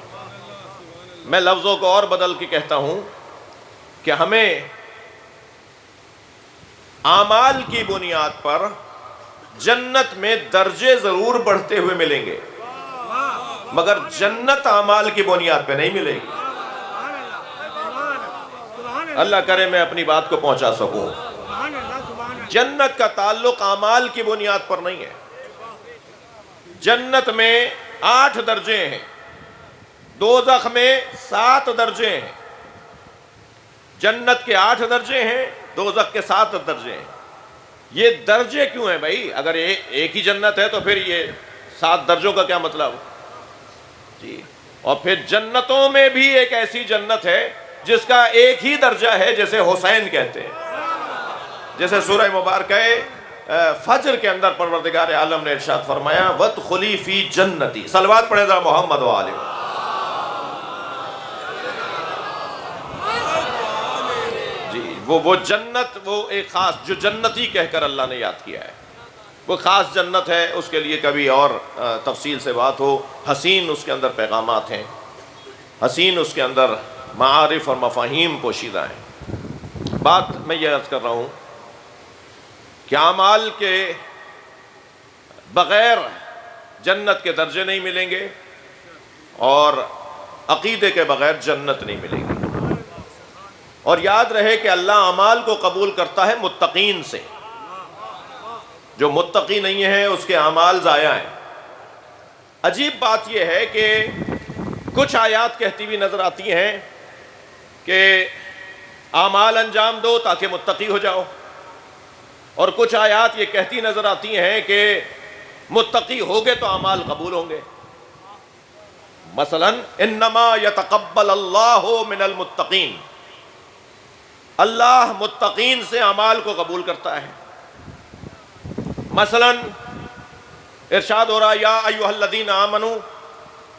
میں لفظوں کو اور بدل کے کہتا ہوں کہ ہمیں اعمال کی بنیاد پر جنت میں درجے ضرور بڑھتے ہوئے ملیں گے، مگر جنت اعمال کی بنیاد پہ نہیں ملے گی۔ سبحان اللہ، سبحان اللہ، اللہ کرے میں اپنی بات کو پہنچا سکوں۔ سبحان اللہ، سبحان اللہ۔ جنت کا تعلق اعمال کی بنیاد پر نہیں ہے۔ جنت میں 8 درجے ہیں، دوزخ میں 7 درجے ہیں۔ جنت کے 8 درجے ہیں، دوزخ کے 7 درجے ہیں۔ یہ درجے کیوں ہیں بھائی؟ اگر ایک ہی جنت ہے تو پھر یہ 7 درجوں کا کیا مطلب؟ جی، اور پھر جنتوں میں بھی ایک ایسی جنت ہے جس کا ایک ہی درجہ ہے، جیسے حسین کہتے ہیں، جیسے سورہ مبارکہ فجر کے اندر پروردگار عالم نے ارشاد فرمایا وَادْخُلِي فِي جنتی۔ صلوات پڑھیں ذرا محمد و آلہ۔ جی، وہ جنت، وہ ایک خاص جو جنتی کہہ کر اللہ نے یاد کیا ہے، وہ خاص جنت ہے۔ اس کے لیے کبھی اور تفصیل سے بات ہو۔ حسین اس کے اندر پیغامات ہیں، حسین اس کے اندر معارف اور مفاہیم پوشیدہ ہیں۔ بات میں یہ عرض کر رہا ہوں کہ اعمال کے بغیر جنت کے درجے نہیں ملیں گے، اور عقیدے کے بغیر جنت نہیں ملے گی۔ اور یاد رہے کہ اللہ اعمال کو قبول کرتا ہے متقین سے۔ جو متقی نہیں ہے اس کے اعمال ضائع ہیں۔ عجیب بات یہ ہے کہ کچھ آیات کہتی ہوئی نظر آتی ہیں کہ اعمال انجام دو تاکہ متقی ہو جاؤ، اور کچھ آیات یہ کہتی نظر آتی ہیں کہ متقی ہوگے تو اعمال قبول ہوں گے۔ مثلا انما یتقبل اللہ من المتقین، اللہ متقین سے اعمال کو قبول کرتا ہے۔ مثلا ارشاد ہو رہا یا ایھا الذین آمنوا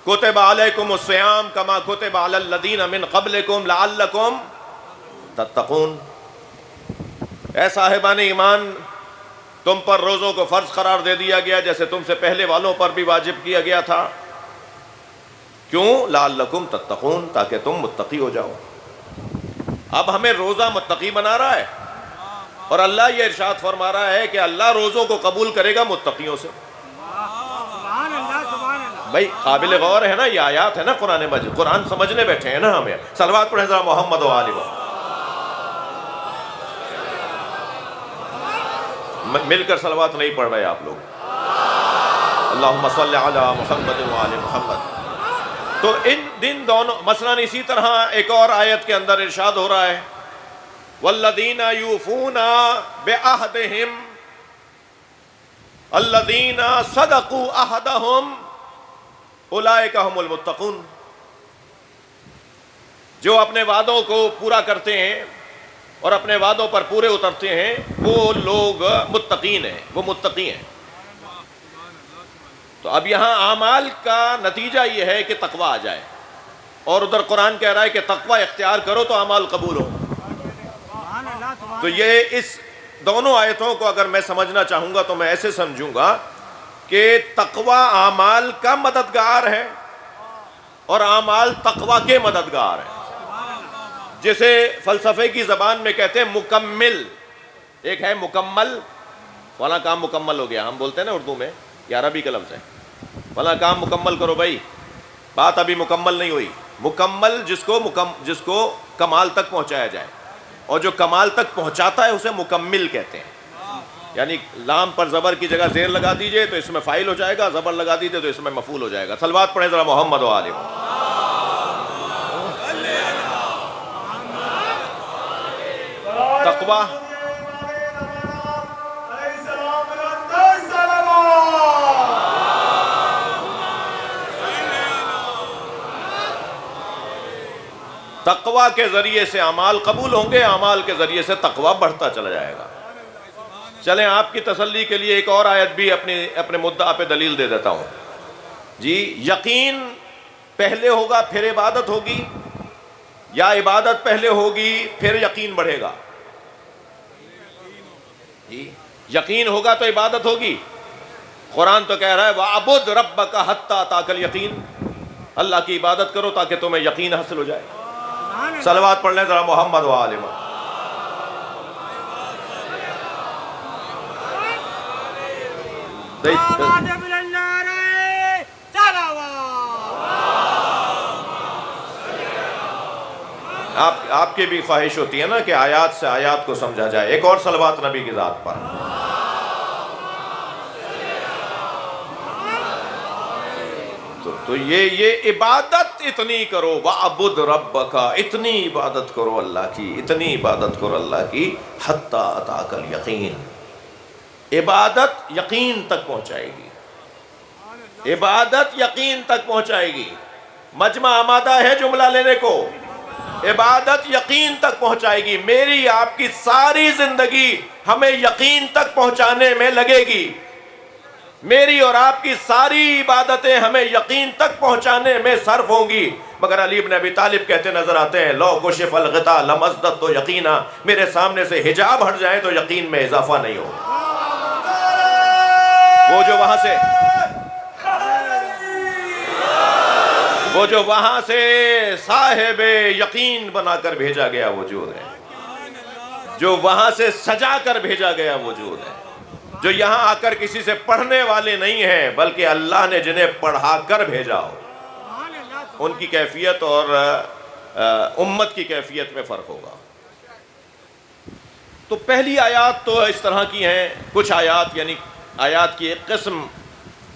کتب علیکم الصیام کما کتب علی الذین من قبلکم لعلکم تتقون۔ اے صاحبان ایمان، تم پر روزوں کو فرض قرار دے دیا گیا جیسے تم سے پہلے والوں پر بھی واجب کیا گیا تھا۔ کیوں؟ لعلکم تتقون، تاکہ تم متقی ہو جاؤ۔ اب ہمیں روزہ متقی بنا رہا ہے، اور اللہ یہ ارشاد فرما رہا ہے کہ اللہ روزوں کو قبول کرے گا متقیوں سے۔ سبحان اللہ، سبحان اللہ۔ بھائی قابل غور ہے نا، یہ آیات ہے نا قرآن مجید، قرآن سمجھنے بیٹھے ہیں نا ہمیں۔ صلوات پڑھیں ذرا محمد و آلہ۔ مل کر صلوات نہیں پڑھ رہے آپ لوگ۔ اللہم صلی علی محمد و آل محمد۔ تو ان دونوں، مثلا اسی طرح ایک اور آیت کے اندر ارشاد ہو رہا ہے والذین یوفون بعہدہم الذین صدقوا عہدہم اولئک ھم المتقون۔ جو اپنے وعدوں کو پورا کرتے ہیں اور اپنے وعدوں پر پورے اترتے ہیں، وہ لوگ متقین ہیں، وہ متقی ہیں۔ تو اب یہاں اعمال کا نتیجہ یہ ہے کہ تقویٰ آ جائے، اور ادھر قرآن کہہ رہا ہے کہ تقویٰ اختیار کرو تو اعمال قبول ہو۔ سبحان اللہ، سبحان تو یہ اس دونوں آیتوں کو اگر میں سمجھنا چاہوں گا تو میں ایسے سمجھوں گا کہ تقویٰ اعمال کا مددگار ہے اور اعمال تقویٰ کے مددگار ہیں۔ جسے فلسفے کی زبان میں کہتے ہیں مکمل۔ ایک ہے مکمل، فلاں کام مکمل ہو گیا، ہم بولتے ہیں نا اردو میں، یہ عربی کا لفظ ہے، فلاں کام مکمل کرو بھائی، بات ابھی مکمل نہیں ہوئی۔ مکمل جس کو کمال تک پہنچایا جائے، اور جو کمال تک پہنچاتا ہے اسے مکمل کہتے ہیں۔ یعنی لام پر زبر کی جگہ زیر لگا دیجئے تو اس میں فاعل ہو جائے گا، زبر لگا دیجئے تو اس میں مفعول ہو جائے گا۔ صلوات پڑھیں ذرا محمد و آلہ۔ تقویٰ تقویٰ کے ذریعے سے اعمال قبول ہوں گے، اعمال کے ذریعے سے تقویٰ بڑھتا چلا جائے گا۔ چلیں آپ کی تسلی کے لیے ایک اور آیت بھی اپنے مدعا پہ دلیل دے دیتا ہوں۔ جی، یقین پہلے ہوگا پھر عبادت ہوگی، یا عبادت پہلے ہوگی پھر یقین بڑھے گا؟ جی، یقین ہوگا تو عبادت ہوگی۔ قرآن تو کہہ رہا ہے وَعْبُدْ رَبَّكَ حَتَّى أَتَاكَ الْيَقِينُ، اللہ کی عبادت کرو تاکہ تمہیں یقین حاصل ہو جائے۔ صلوات پڑھ لیں ذرا محمد و آلہ۔ آپ کی بھی خواہش ہوتی ہے نا کہ آیات سے آیات کو سمجھا جائے. ایک اور صلوات نبی کی ذات پر. تو یہ عبادت اتنی کرو. وَعْبُدْ رَبَّكَ، اتنی عبادت کرو اللہ کی، اتنی عبادت کرو اللہ کی. حَتَّى أَتَاكَ الْيَقِينُ، عبادت یقین تک پہنچائے گی. عبادت یقین تک پہنچائے گی. مجمع آمادہ ہے جملہ لینے کو. عبادت یقین تک پہنچائے گی. میری آپ کی ساری زندگی ہمیں یقین تک پہنچانے میں لگے گی. میری اور آپ کی ساری عبادتیں ہمیں یقین تک پہنچانے میں صرف ہوں گی. مگر علی بن ابی طالب کہتے نظر آتے ہیں لو کشف الغطاء لمزددت تو یقینا، میرے سامنے سے حجاب ہٹ جائے تو یقین میں اضافہ نہیں ہو. وہ جو وہاں سے صاحب یقین بنا کر بھیجا گیا وجود ہے، جو وہاں سے سجا کر بھیجا گیا وجود ہے، جو یہاں آ کر کسی سے پڑھنے والے نہیں ہیں بلکہ اللہ نے جنہیں پڑھا کر بھیجا ہو، ان کی کیفیت اور امت کی کیفیت میں فرق ہوگا. تو پہلی آیات تو اس طرح کی ہیں. کچھ آیات یعنی آیات کی ایک قسم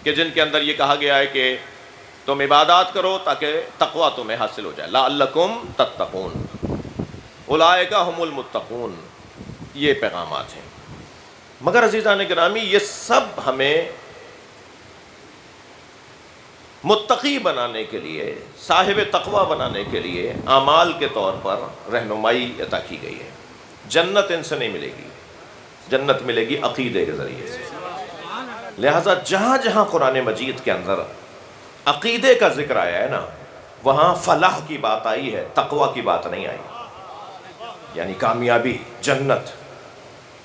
کہ جن کے اندر یہ کہا گیا ہے کہ تم عبادات کرو تاکہ تقوی تمہیں حاصل ہو جائے. لعلکم تتقون، اولئک هم المتقون، یہ پیغامات ہیں. مگر عزیزان گرامی یہ سب ہمیں متقی بنانے کے لیے، صاحب تقوی بنانے کے لیے اعمال کے طور پر رہنمائی عطا کی گئی ہے. جنت ان سے نہیں ملے گی، جنت ملے گی عقیدے کے ذریعے سے. لہٰذا جہاں جہاں قرآن مجید کے اندر عقیدے کا ذکر آیا ہے نا، وہاں فلاح کی بات آئی ہے، تقوی کی بات نہیں آئی. یعنی کامیابی، جنت.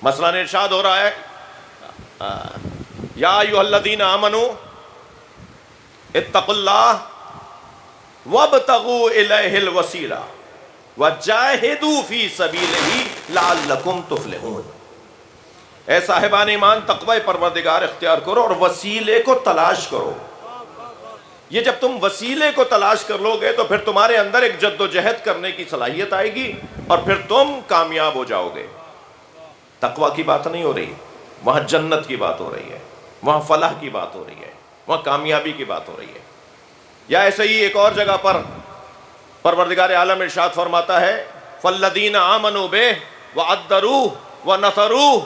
مثلا ارشاد ہو رہا ہے یا ایھا الذین آمنوا اتقوا اللہ وابتغوا الیہ الوسیلہ وجاہدوا فی سبیلہ لعلکم تفلحون. اے صاحبان ایمان، تقوی پروردگار اختیار کرو اور وسیلے کو تلاش کرو. یہ جب تم وسیلے کو تلاش کر لو گے تو پھر تمہارے اندر ایک جد و جہد کرنے کی صلاحیت آئے گی اور پھر تم کامیاب ہو جاؤ گے. تقوی کی بات نہیں ہو رہی، وہاں جنت کی بات ہو رہی ہے، وہاں فلاح کی بات ہو رہی ہے، وہاں کامیابی کی بات ہو رہی ہے. یا ایسے ہی ایک اور جگہ پر پروردگار عالم ارشاد فرماتا ہے فالذین آمنوا بہ وعذروہ ونصروہ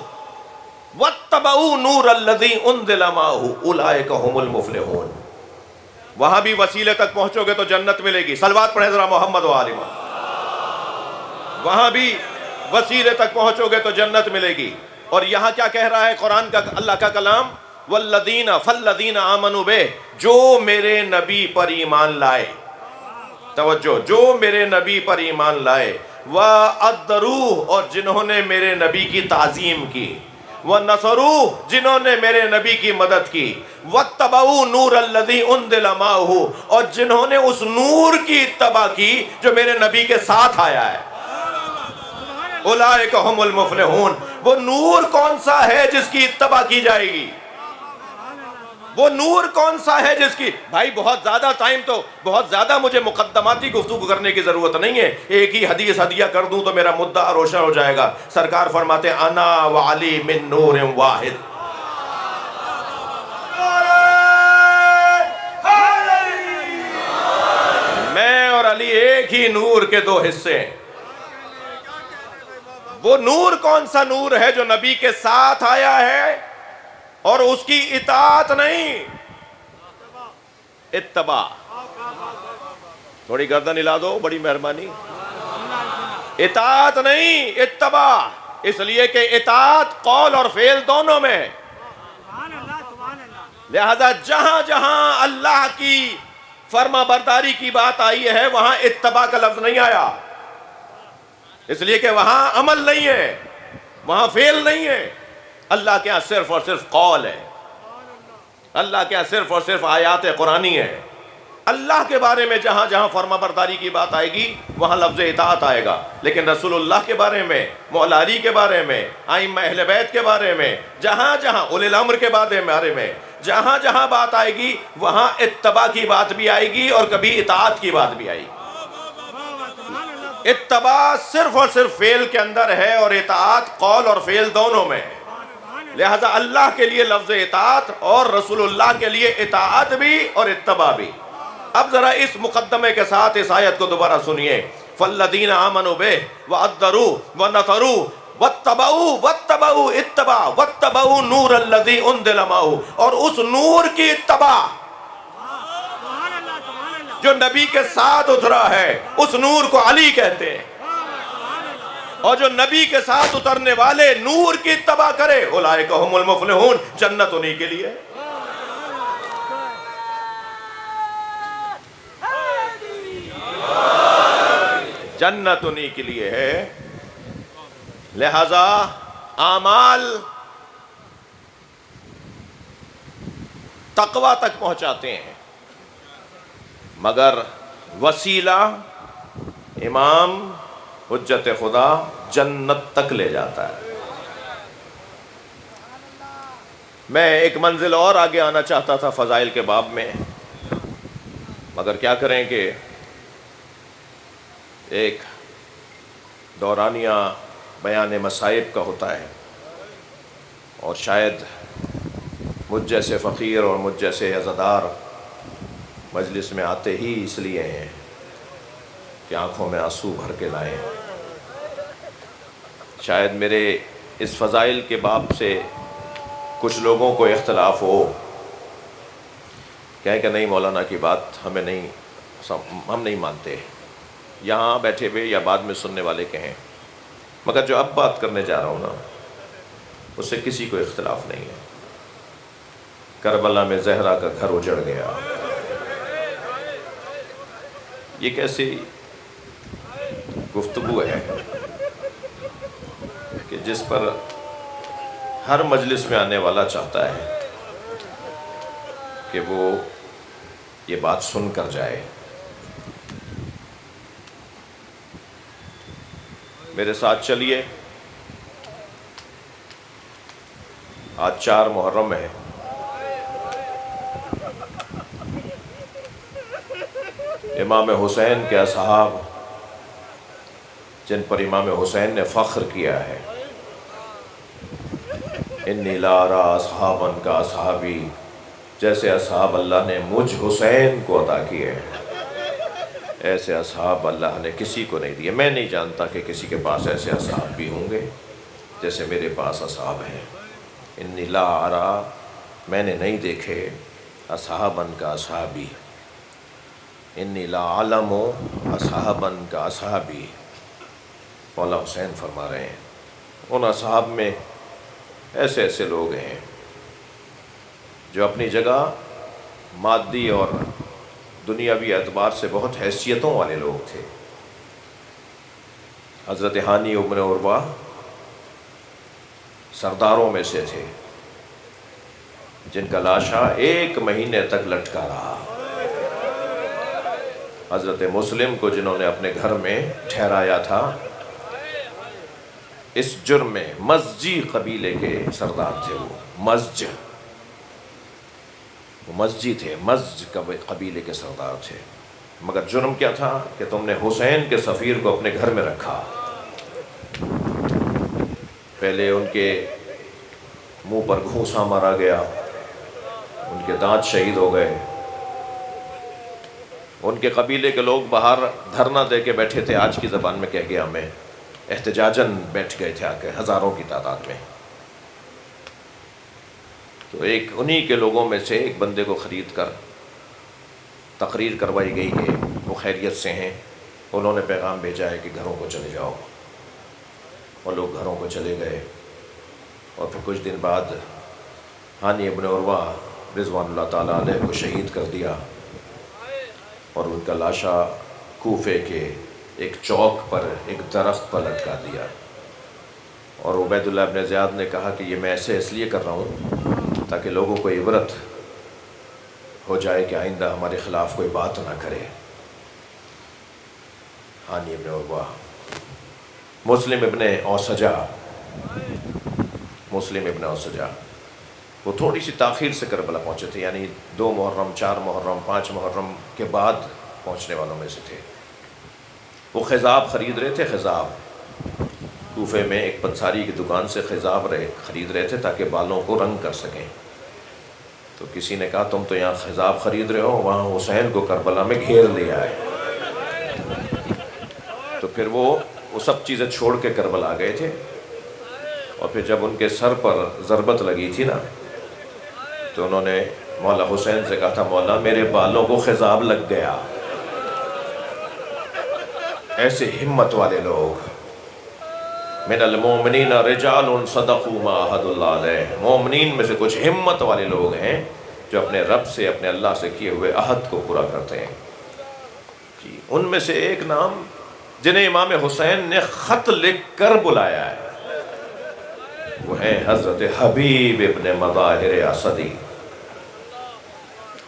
واتبعوا نور الذی انزل معہ اولئک هم المفلحون. وہاں بھی وسیلے تک پہنچو گے تو جنت ملے گی. صلوات پڑھیں ذرا محمد و آل محمد. وہاں بھی وسیلے تک پہنچو گے تو جنت ملے گی. اور یہاں کیا کہہ رہا ہے قرآن کا، اللہ کا کلام؟ فالذین آمنوا بہ، جو میرے نبی پر ایمان لائے. توجہ، جو میرے نبی پر ایمان لائے. وَعَذَّرُوهُ، اور جنہوں نے میرے نبی کی تعظیم کی. وَنَصَرُوهُ، جنہوں نے میرے نبی کی مدد کی. وَاتَّبَعُوا نُورَ الَّذِي أُنزِلَ مَعَهُ، اور جنہوں نے اس نور کی اتباع کی جو میرے نبی کے ساتھ آیا ہے. اولئک هم المفلحون. وہ نور کون سا ہے جس کی اتباع کی جائے گی؟ وہ نور کون سا ہے جس کی؟ بھائی بہت زیادہ ٹائم تو، بہت زیادہ مجھے مقدماتی گفتگو کرنے کی ضرورت نہیں ہے. ایک ہی حدیث ہدیہ کر دوں تو میرا مدعا روشن ہو جائے گا. سرکار فرماتے ہیں انا وعلی من نور واحد. میں اور علی ایک ہی نور کے دو حصے ہیں. وہ نور کون سا نور ہے؟ جو نبی کے ساتھ آیا ہے اور اس کی اطاعت نہیں، اتباع. تھوڑی گردن ہلا دو، بڑی مہربانی. اطاعت نہیں، اتباع. اس لیے کہ اطاعت قول اور فعل دونوں میں. لہذا جہاں جہاں اللہ کی فرما برداری کی بات آئی ہے وہاں اتباع کا لفظ نہیں آیا. اس لیے کہ وہاں عمل نہیں ہے، وہاں فعل نہیں ہے. اللہ کے ہاں صرف اور صرف قول ہے. اللہ کے ہاں صرف اور صرف آیات قرآنی ہے. اللہ کے بارے میں جہاں جہاں فرما برداری کی بات آئے گی وہاں لفظ اطاعت آئے گا. لیکن رسول اللہ کے بارے میں، مولا علی کے بارے میں، ائمہ اہل بیت کے بارے میں، جہاں جہاں اولی الامر کے بارے میں جہاں جہاں بات آئے گی وہاں اتباع کی بات بھی آئے گی اور کبھی اطاعت کی بات بھی آئے گی. اتباع صرف اور صرف فعل کے اندر ہے اور اطاعت قول اور فعل دونوں میں ہے. لہذا اللہ کے لیے لفظ اطاعت اور رسول اللہ کے لیے اطاعت بھی اور اتباع بھی. اب ذرا اس مقدمے کے ساتھ اس آیت کو دوبارہ سنیے. فالذین آمنوا بہ وعذروا ونصروا واتبعوا اتباع واتبعوا نور الذی انزل معہ. اور اس نور کی اتباع جو نبی کے ساتھ اترا ہے اس نور کو علی کہتے ہیں. اور جو نبی کے ساتھ اترنے والے نور کی اتباع کرے اولئک ھم المفلحون. جنت انہی کے لیے. جنت انہی کے لیے ہے. لہذا اعمال تقوی تک پہنچاتے ہیں مگر وسیلہ امام حجت خدا جنت تک لے جاتا ہے. میں ایک منزل اور آگے آنا چاہتا تھا فضائل کے باب میں، مگر کیا کریں کہ ایک دورانیہ بیان مصائب کا ہوتا ہے، اور شاید مجھ جیسے فقیر اور مجھ جیسے عزادار مجلس میں آتے ہی اس لیے ہیں کہ آنکھوں میں آنسو بھر کے لائیں. شاید میرے اس فضائل کے باب سے کچھ لوگوں کو اختلاف ہو، کہیں کہ نہیں مولانا کی بات ہم نہیں مانتے، یہاں بیٹھے ہوئے یا بعد میں سننے والے کہیں. مگر جو اب بات کرنے جا رہا ہوں نا اس سے کسی کو اختلاف نہیں ہے. کربلا میں زہرا کا گھر اجڑ گیا. یہ کیسی گفتگو ہے کہ جس پر ہر مجلس میں آنے والا چاہتا ہے کہ وہ یہ بات سن کر جائے. میرے ساتھ چلیے. آج 4 محرم ہے. امام حسین کے اصحاب جن پر امام حسین نے فخر کیا ہے، انی لا ارا اصحابا کا اصحابی، جیسے اصحاب اللہ نے مجھ حسین کو عطا کیے ایسے اصحاب اللہ نے کسی کو نہیں دیے. میں نہیں جانتا کہ کسی کے پاس ایسے اصحاب بھی ہوں گے جیسے میرے پاس اصحاب ہیں. انی لا ارا، میں نے نہیں دیکھے، اصحابا کا اصحابی، انی لا علم اصحابا کا اصحابی. مولا حسین فرما رہے ہیں ان اصحاب میں ایسے ایسے لوگ ہیں جو اپنی جگہ مادی اور دنیاوی اعتبار سے بہت حیثیتوں والے لوگ تھے. حضرت ہانی ابن عروہ سرداروں میں سے تھے جن کا لاشا 1 مہینے تک لٹکا رہا. حضرت مسلم کو جنہوں نے اپنے گھر میں ٹھہرایا تھا اس جرم میں، مزجی قبیلے کے سردار تھے. وہ مزجی تھے، مزج قبیلے کے سردار تھے. مگر جرم کیا تھا کہ تم نے حسین کے سفیر کو اپنے گھر میں رکھا. پہلے ان کے منہ پر گھونسا مارا گیا، ان کے دانت شہید ہو گئے. ان کے قبیلے کے لوگ باہر دھرنا دے کے بیٹھے تھے، آج کی زبان میں کہہ گیا میں، احتجاجاً بیٹھ گئے تھے آ کے ہزاروں کی تعداد میں. تو ایک انہی کے لوگوں میں سے ایک بندے کو خرید کر تقریر کروائی گئی کہ وہ خیریت سے ہیں. انہوں نے پیغام بھیجا ہے کہ گھروں کو چلے جاؤ، اور لوگ گھروں کو چلے گئے. اور پھر کچھ دن بعد ہانی ابن عروہ رضوان اللہ تعالیٰ علیہ کو شہید کر دیا، اور ان کا لاشا کوفے کے ایک چوک پر ایک درخت پر لٹکا دیا. اور عبید اللہ ابن زیاد نے کہا کہ یہ میں ایسے اس لیے کر رہا ہوں تاکہ لوگوں کو عبرت ہو جائے کہ آئندہ ہمارے خلاف کوئی بات نہ کرے. ہانی ابن عروہ. مسلم ابن اوسجا وہ تھوڑی سی تاخیر سے کربلا پہنچے تھے، یعنی 2 محرم 4 محرم 5 محرم کے بعد پہنچنے والوں میں سے تھے. وہ خضاب خرید رہے تھے، خضاب، کوفے میں ایک پنساری کی دکان سے خضاب خرید رہے تھے تاکہ بالوں کو رنگ کر سکیں۔ تو کسی نے کہا تم تو یہاں خضاب خرید رہے ہو، وہاں حسین کو کربلا میں گھیر لیا ہے۔ تو پھر وہ سب چیزیں چھوڑ کے کربلا گئے تھے، اور پھر جب ان کے سر پر ضربت لگی تھی نا تو انہوں نے مولا حسین سے کہا تھا مولا میرے بالوں کو خضاب لگ گیا۔ ایسے ہمت والے لوگ، من المومنین رجال صدقوا ما عاہدوا اللہ علیہ، مومنین میں سے کچھ ہمت والے لوگ ہیں جو اپنے رب سے، اپنے اللہ سے کیے ہوئے عہد کو پورا کرتے ہیں۔ جی ان میں سے ایک نام جنہیں امام حسین نے خط لکھ کر بلایا ہے وہ ہے حضرت حبیب ابن مظاہر اسدی۔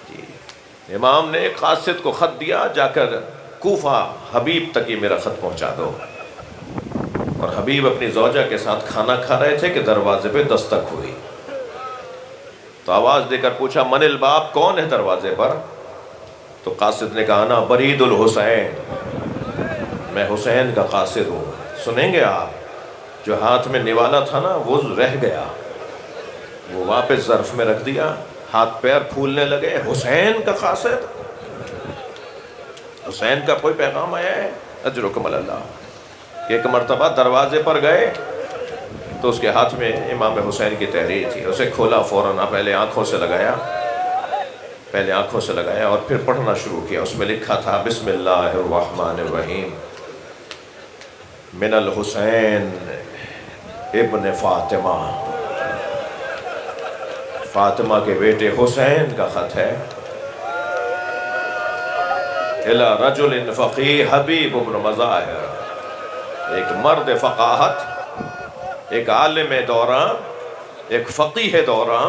جی امام نے قاصد کو خط دیا، جا کر کوفہ حبیب تک یہ میرا خط پہنچا دو۔ اور حبیب اپنی زوجہ کے ساتھ کھانا کھا رہے تھے کہ دروازے پہ دستک ہوئی، تو آواز دے کر پوچھا من الباب، کون ہے دروازے پر؟ تو قاصد نے کہا انا برید الحسین، میں حسین کا قاصد ہوں۔ سنیں گے آپ، جو ہاتھ میں نوالا تھا نا وہ رہ گیا، وہ واپس ظرف میں رکھ دیا، ہاتھ پیر پھولنے لگے۔ حسین کا قاصد، حسین کا کوئی پیغام آیا ہے؟ اجرکم اللہ۔ ایک مرتبہ دروازے پر گئے تو اس کے ہاتھ میں امام حسین کی تحریر تھی، اسے کھولا فوراً، پہلے آنکھوں سے لگایا اور پھر پڑھنا شروع کیا۔ اس میں لکھا تھا بسم اللہ الرحمن الرحیم، من الحسین ابن فاطمہ، فاطمہ کے بیٹے حسین کا خط ہے، الی رجل فقیہ حبیب ابن مظاہر، ایک مرد فقاہت، ایک عالم دوراں، ایک فقیہ دوراں،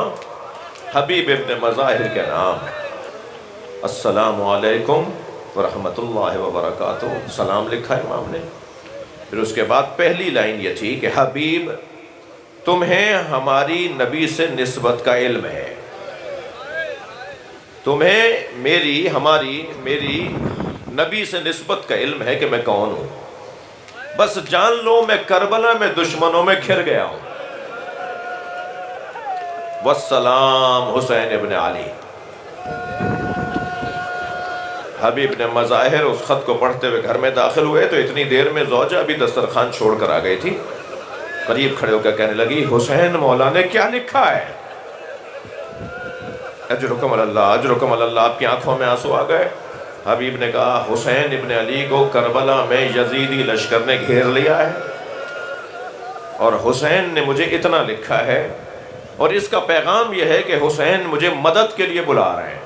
حبیب ابن مظاہر کے نام، السلام علیکم ورحمۃ اللہ وبرکاتہ، سلام لکھا امام نے۔ پھر اس کے بعد پہلی لائن یہ تھی کہ حبیب تمہیں ہماری نبی سے نسبت کا علم ہے، تمہیں میری نبی سے نسبت کا علم ہے کہ میں کون ہوں، بس جان لو میں کربلا میں دشمنوں میں گھر گیا ہوں۔ والسلام حسین ابن علی۔ حبیب نے مظاہر اس خط کو پڑھتے ہوئے گھر میں داخل ہوئے تو اتنی دیر میں زوجہ بھی دسترخوان چھوڑ کر آ گئی تھی، قریب کھڑے ہو کر کہنے لگی حسین مولا نے کیا لکھا ہے؟ اجرکم اللہ، اجرکم اللہ، آپ کی آنکھوں میں آنسو آ گئے۔ حبیب نے کہا حسین ابن علی کو کربلا میں یزیدی لشکر نے گھیر لیا ہے، اور حسین نے مجھے اتنا لکھا ہے، اور اس کا پیغام یہ ہے کہ حسین مجھے مدد کے لیے بلا رہے ہیں۔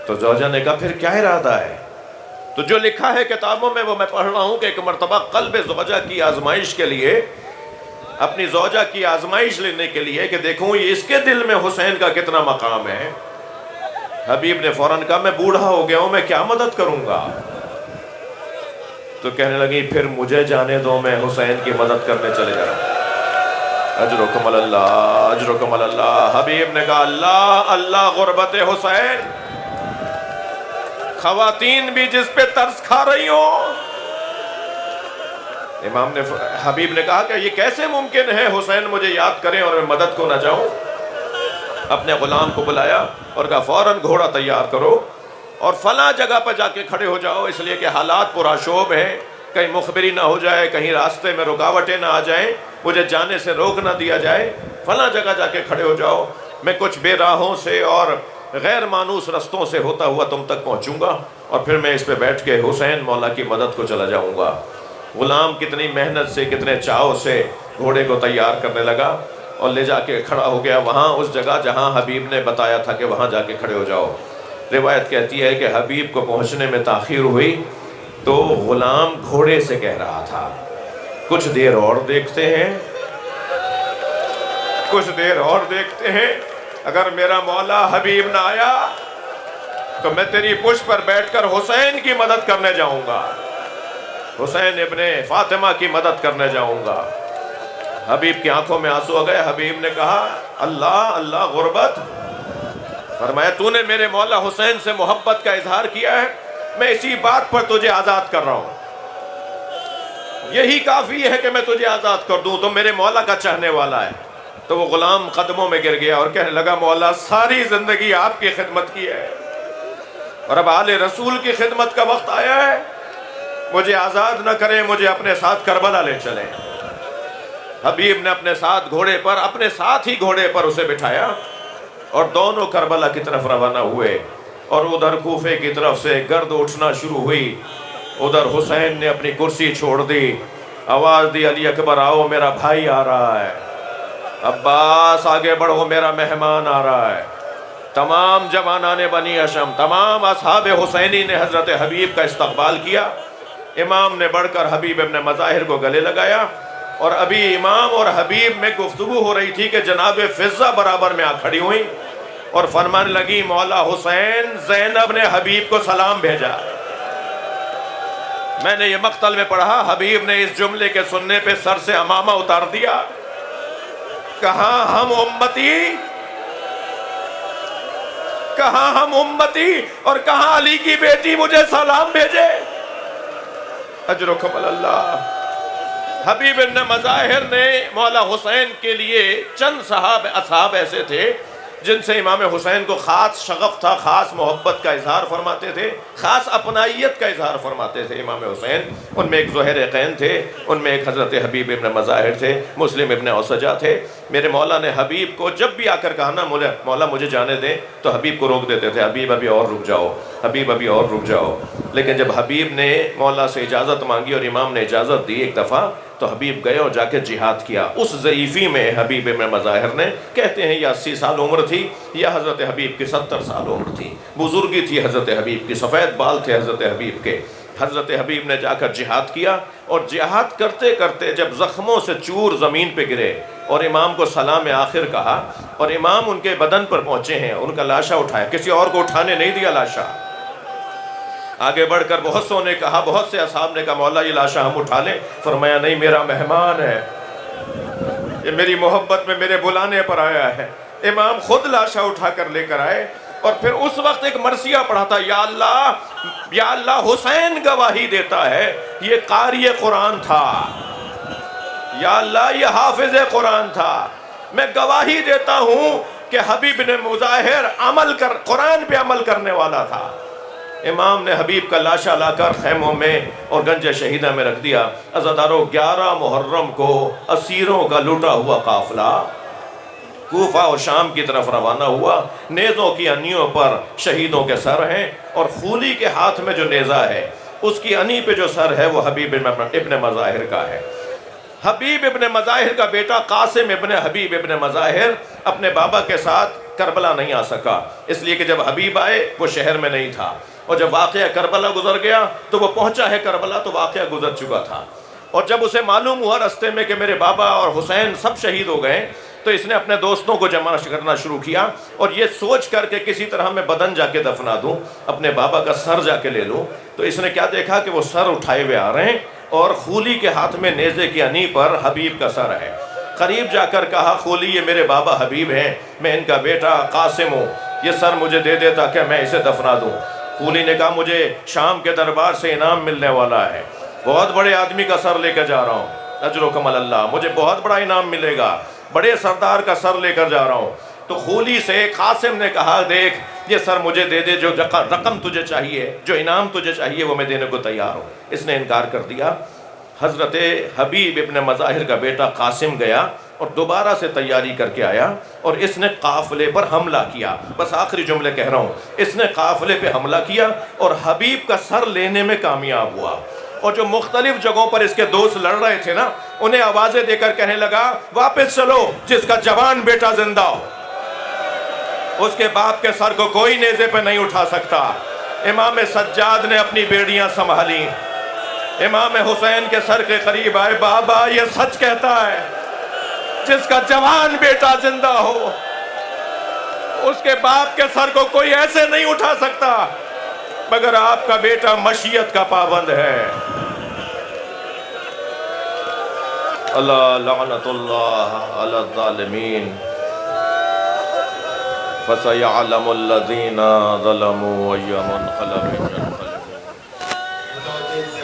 تو زوجہ نے کہا پھر کیا ارادہ ہے؟ تو جو لکھا ہے کتابوں میں وہ میں پڑھ رہا ہوں کہ ایک مرتبہ قلب زوجہ کی آزمائش کے لیے، اپنی زوجہ کی آزمائش لینے کے لیے کہ دیکھوں یہ اس کے دل میں حسین کا کتنا مقام ہے۔ حبیب نے فوراً کہا میں بوڑھا ہو گیا ہوں، میں کیا مدد کروں گا؟ تو کہنے لگی پھر مجھے جانے دو، میں حسین کی مدد کرنے چلے جاؤں۔ اجرکم اللہ، اجرکم اللہ۔ حبیب نے کہا اللہ اللہ غربت حسین، خواتین بھی جس پہ ترس کھا رہی ہوں۔ حبیب نے کہا کہ یہ کیسے ممکن ہے حسین مجھے یاد کریں اور میں مدد کو نہ جاؤں؟ اپنے غلام کو بلایا اور کہا فوراً گھوڑا تیار کرو اور فلاں جگہ پر جا کے کھڑے ہو جاؤ، اس لیے کہ حالات پرآشوب ہیں، کہیں مخبری نہ ہو جائے، کہیں راستے میں رکاوٹیں نہ آ جائیں، مجھے جانے سے روک نہ دیا جائے، فلاں جگہ جا کے کھڑے ہو جاؤ، میں کچھ بے راہوں سے اور غیر مانوس رستوں سے ہوتا ہوا تم تک پہنچوں گا، اور پھر میں اس پہ بیٹھ کے حسین مولا کی مدد کو چلا جاؤں گا۔ غلام کتنی محنت سے، کتنے چاؤ سے گھوڑے کو تیار کرنے لگا اور لے جا کے کھڑا ہو گیا وہاں اس جگہ جہاں حبیب نے بتایا تھا کہ وہاں جا کے کھڑے ہو جاؤ۔ روایت کہتی ہے کہ حبیب کو پہنچنے میں تاخیر ہوئی تو غلام گھوڑے سے کہہ رہا تھا کچھ دیر اور دیکھتے ہیں، کچھ دیر اور دیکھتے ہیں، اگر میرا مولا حبیب نہ آیا تو میں تیری پشت پر بیٹھ کر حسین کی مدد کرنے جاؤں گا، حسین ابن فاطمہ کی مدد کرنے جاؤں گا۔ حبیب کی آنکھوں میں آنسو آ گئے۔ حبیب نے کہا اللہ اللہ غربت، فرمایا تو نے میرے مولا حسین سے محبت کا اظہار کیا ہے، میں اسی بات پر تجھے آزاد کر رہا ہوں۔ یہی کافی ہے کہ میں تجھے آزاد کر دوں، تو میرے مولا کا چاہنے والا ہے۔ تو وہ غلام قدموں میں گر گیا اور کہنے لگا مولا ساری زندگی آپ کی خدمت کی ہے اور اب آل رسول کی خدمت کا وقت آیا ہے، مجھے آزاد نہ کریں، مجھے اپنے ساتھ کربلا لے چلیں۔ حبیب نے اپنے ساتھ گھوڑے پر، اپنے ساتھ ہی گھوڑے پر اسے بٹھایا اور دونوں کربلا کی طرف روانہ ہوئے، اور ادھر کوفے کی طرف سے گرد اٹھنا شروع ہوئی۔ ادھر حسین نے اپنی کرسی چھوڑ دی، آواز دی علی اکبر آؤ میرا بھائی آ رہا ہے، عباس آگے بڑھو میرا مہمان آ رہا ہے۔ تمام جوانان بنی ہاشم، تمام اصحاب حسینی نے حضرت حبیب کا استقبال کیا۔ امام نے بڑھ کر حبیب ابن مظاہر کو گلے لگایا، اور ابھی امام اور حبیب میں گفتگو ہو رہی تھی کہ جناب فضہ برابر میں آ کھڑی ہوئی اور فرمانے لگی مولا حسین زینب نے حبیب کو سلام بھیجا۔ میں نے یہ مقتل میں پڑھا، حبیب نے اس جملے کے سننے پہ سر سے امامہ اتار دیا۔ کہاں ہم امتی، کہاں ہم امتی، اور کہاں علی کی بیٹی مجھے سلام بھیجے۔ اجرکم اللہ۔ حبیب ابن مظاہر نے مولا حسین کے لیے چند اصحاب ایسے تھے جن سے امام حسین کو خاص شغف تھا، خاص محبت کا اظہار فرماتے تھے، خاص اپنائیت کا اظہار فرماتے تھے امام حسین۔ ان میں ایک زہیرقین تھے، ان میں ایک حضرت حبیب ابن مظاہر تھے، مسلم ابن اوسجہ تھے۔ میرے مولا نے حبیب کو جب بھی آ کر کہا نا مولا مجھے جانے دیں، تو حبیب کو روک دیتے تھے، حبیب ابھی اور رک جاؤ، حبیب ابھی اور رک جاؤ۔ لیکن جب حبیب نے مولا سے اجازت مانگی اور امام نے اجازت دی ایک دفعہ، تو حبیب گئے اور جا کے جہاد کیا۔ اس ضعیفی میں حبیب ابن مظاہر نے، کہتے ہیں یا 80 سال عمر تھی یا حضرت حبیب کی 70 سال عمر تھی، بزرگی تھی حضرت حبیب کی، سفید بال تھے حضرت حبیب کے۔ حضرت حبیب نے جا کر جہاد کیا، اور جہاد کرتے کرتے جب زخموں سے چور زمین پہ گرے اور امام کو سلام آخر کہا، اور امام ان کے بدن پر پہنچے ہیں، ان کا لاشا اٹھایا، کسی اور کو اٹھانے نہیں دیا لاشا۔ آگے بڑھ کر بہت سو نے کہا، بہت سے اصحاب نے کہا مولا یہ لاشا ہم اٹھا لیں، فرمایا نہیں میرا مہمان ہے، یہ میری محبت میں میرے بلانے پر آیا ہے۔ امام خود لاشا اٹھا کر لے کر آئے، اور پھر اس وقت ایک مرثیہ پڑھا تھا، یا اللہ حسین گواہی دیتا ہے یہ قاری قرآن تھا، یا اللہ یہ حافظ قرآن تھا، میں گواہی دیتا ہوں کہ حبیب بن مظاہر قرآن پہ عمل کرنے والا تھا۔ امام نے حبیب کا لاشا لا کر خیموں میں اور گنج شہیدہ میں رکھ دیا۔ عزادارو 11 محرم کو اسیروں کا لوٹا ہوا قافلہ کوفہ اور شام کی طرف روانہ ہوا۔ نیزوں کی انیوں پر شہیدوں کے سر ہیں، اور خولی کے ہاتھ میں جو نیزہ ہے اس کی انی پہ جو سر ہے وہ حبیب ابن مظاہر کا ہے۔ حبیب ابن مظاہر کا بیٹا قاسم ابن حبیب ابن مظاہر اپنے بابا کے ساتھ کربلا نہیں آ سکا، اس لیے کہ جب حبیب آئے وہ شہر میں نہیں تھا، اور جب واقعہ کربلا گزر گیا تو وہ پہنچا ہے کربلا تو واقعہ گزر چکا تھا۔ اور جب اسے معلوم ہوا رستے میں کہ میرے بابا اور حسین سب شہید ہو گئے، تو اس نے اپنے دوستوں کو جمع کرنا شروع کیا، اور یہ سوچ کر کے کسی طرح میں بدن جا کے دفنا دوں، اپنے بابا کا سر جا کے لے لوں۔ تو اس نے کیا دیکھا کہ وہ سر اٹھائے ہوئے آ رہے ہیں، اور خولی کے ہاتھ میں نیزے کی انی پر حبیب کا سر ہے۔ قریب جا کر کہا خولی یہ میرے بابا حبیب ہیں، میں ان کا بیٹا قاسم ہوں، یہ سر مجھے دے دیتا کہ میں اسے دفنا دوں۔ خولی نے کہا مجھے شام کے دربار سے انعام ملنے والا ہے، بہت بڑے آدمی کا سر لے کر جا رہا ہوں، اجرکم اللہ، مجھے بہت بڑا انعام ملے گا، بڑے سردار کا سر لے کر جا رہا ہوں۔ تو خولی سے قاسم نے کہا دیکھ یہ سر مجھے دے دے، جو رقم تجھے چاہیے، جو انعام تجھے چاہیے وہ میں دینے کو تیار ہوں۔ اس نے انکار کر دیا۔ حضرت حبیب ابن مظاہر کا بیٹا قاسم گیا اور دوبارہ سے تیاری کر کے آیا، اور اس نے قافلے پر حملہ کیا۔ بس آخری جملے کہہ رہا ہوں، اس نے قافلے پہ حملہ کیا اور حبیب کا سر لینے میں کامیاب ہوا، اور جو مختلف جگہوں پر اس کے دوست لڑ رہے تھے نا، انہیں آوازیں دے کر کہنے لگا واپس چلو، جس کا جوان بیٹا زندہ ہو اس کے باپ کے سر کو کوئی نیزے پہ نہیں اٹھا سکتا۔ امام سجاد نے اپنی بیڑیاں سنبھالی، امام حسین کے سر کے قریب آئے، بابا یہ سچ کہتا ہے جس کا جوان بیٹا زندہ ہو اس کے باپ کے سر کو کوئی ایسے نہیں اٹھا سکتا مگر آپ کا بیٹا مشیت کا پابند ہے۔ اللہ لعنت اللہ علی الظالمین، فَسَيَعْلَمُ الَّذِينَ ظَلَمُوا أَيَّ مُنْقَلَبٍ